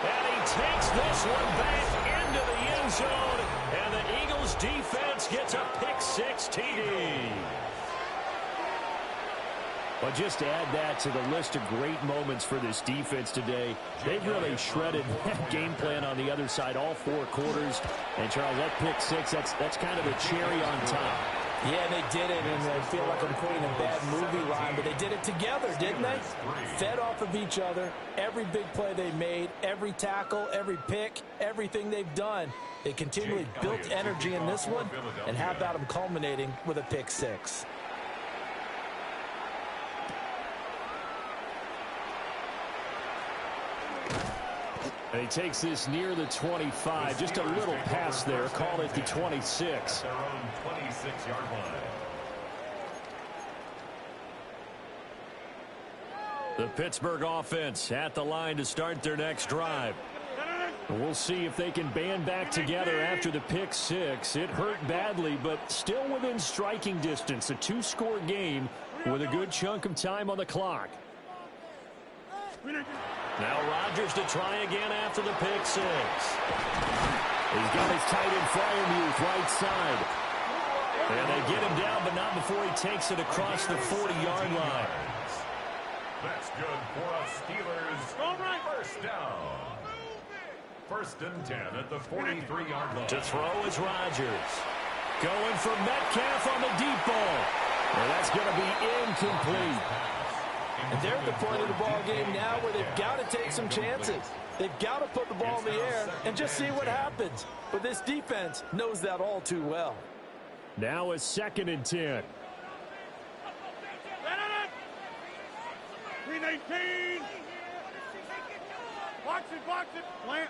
And he takes this one back into the end zone. And the Eagles defense gets a pick-6 TD. But just to add that to the list of great moments for this defense today, they've really shredded that game plan on the other side all 4 quarters. And, Charles, that pick-6, that's kind of a cherry on top. Yeah, they did it, and I feel like I'm quoting a bad movie line, but they did it together, didn't they? Fed off of each other, every big play they made, every tackle, every pick, everything they've done. They continually built energy in this one, and how about them culminating with a pick-6? And he takes this near the 25. Just a little pass there. Call it the 26. Their own 26-yard line. The Pittsburgh offense at the line to start their next drive. We'll see if they can band back together after the pick-6. It hurt badly, but still within striking distance. A 2-score game with a good chunk of time on the clock. Now Rodgers to try again after the pick-6. He's got his tight end Freiermuth right side. And they get him down, but not before he takes it across the 40-yard line. That's good for a Steelers first down. 1st and 10 at the 43-yard line. To throw is Rodgers. Going for Metcalf on the deep ball. And that's going to be incomplete. And they're at the point of the ball game now where they've got to take some chances. They've got to put the ball in the air and just see what happens. But this defense knows that all too well. Now it's 2nd and 10. 319. Box it, plant.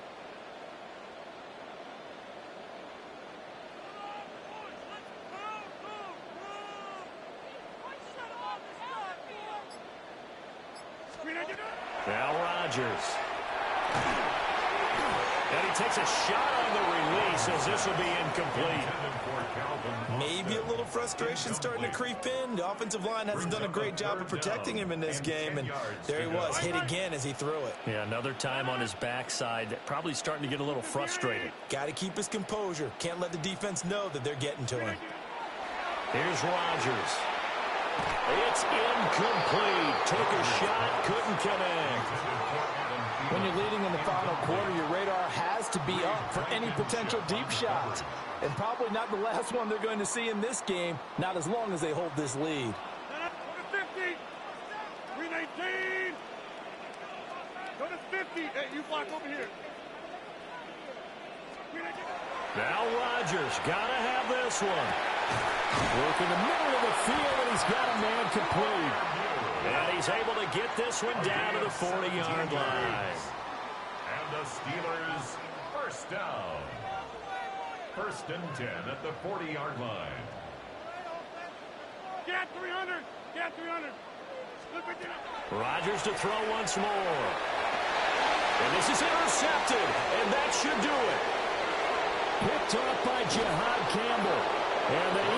Now Rodgers. And he takes a shot on the release as this will be incomplete. Maybe a little frustration starting to creep in. The offensive line hasn't done a great job of protecting him in this game, and there he was, hit again as he threw it. Yeah, another time on his backside, probably starting to get a little frustrated. Got to keep his composure. Can't let the defense know that they're getting to him. Here's Rodgers. It's incomplete. Took a shot, couldn't connect. When you're leading in the final quarter, your radar has to be up for any potential deep shots. And probably not the last one they're going to see in this game, not as long as they hold this lead. 50. 319. Go to 50. Hey, you block over here. Now Rodgers, gotta have this one. Work in the middle of the field, and he's got a man complete. And he's able to get this one down to the 40-yard line. And the Steelers first down. 1st and 10 at the 40-yard line. Get 300. Get 300. Rodgers to throw once more. And this is intercepted, and that should do it. Picked off by Jihad Campbell. And they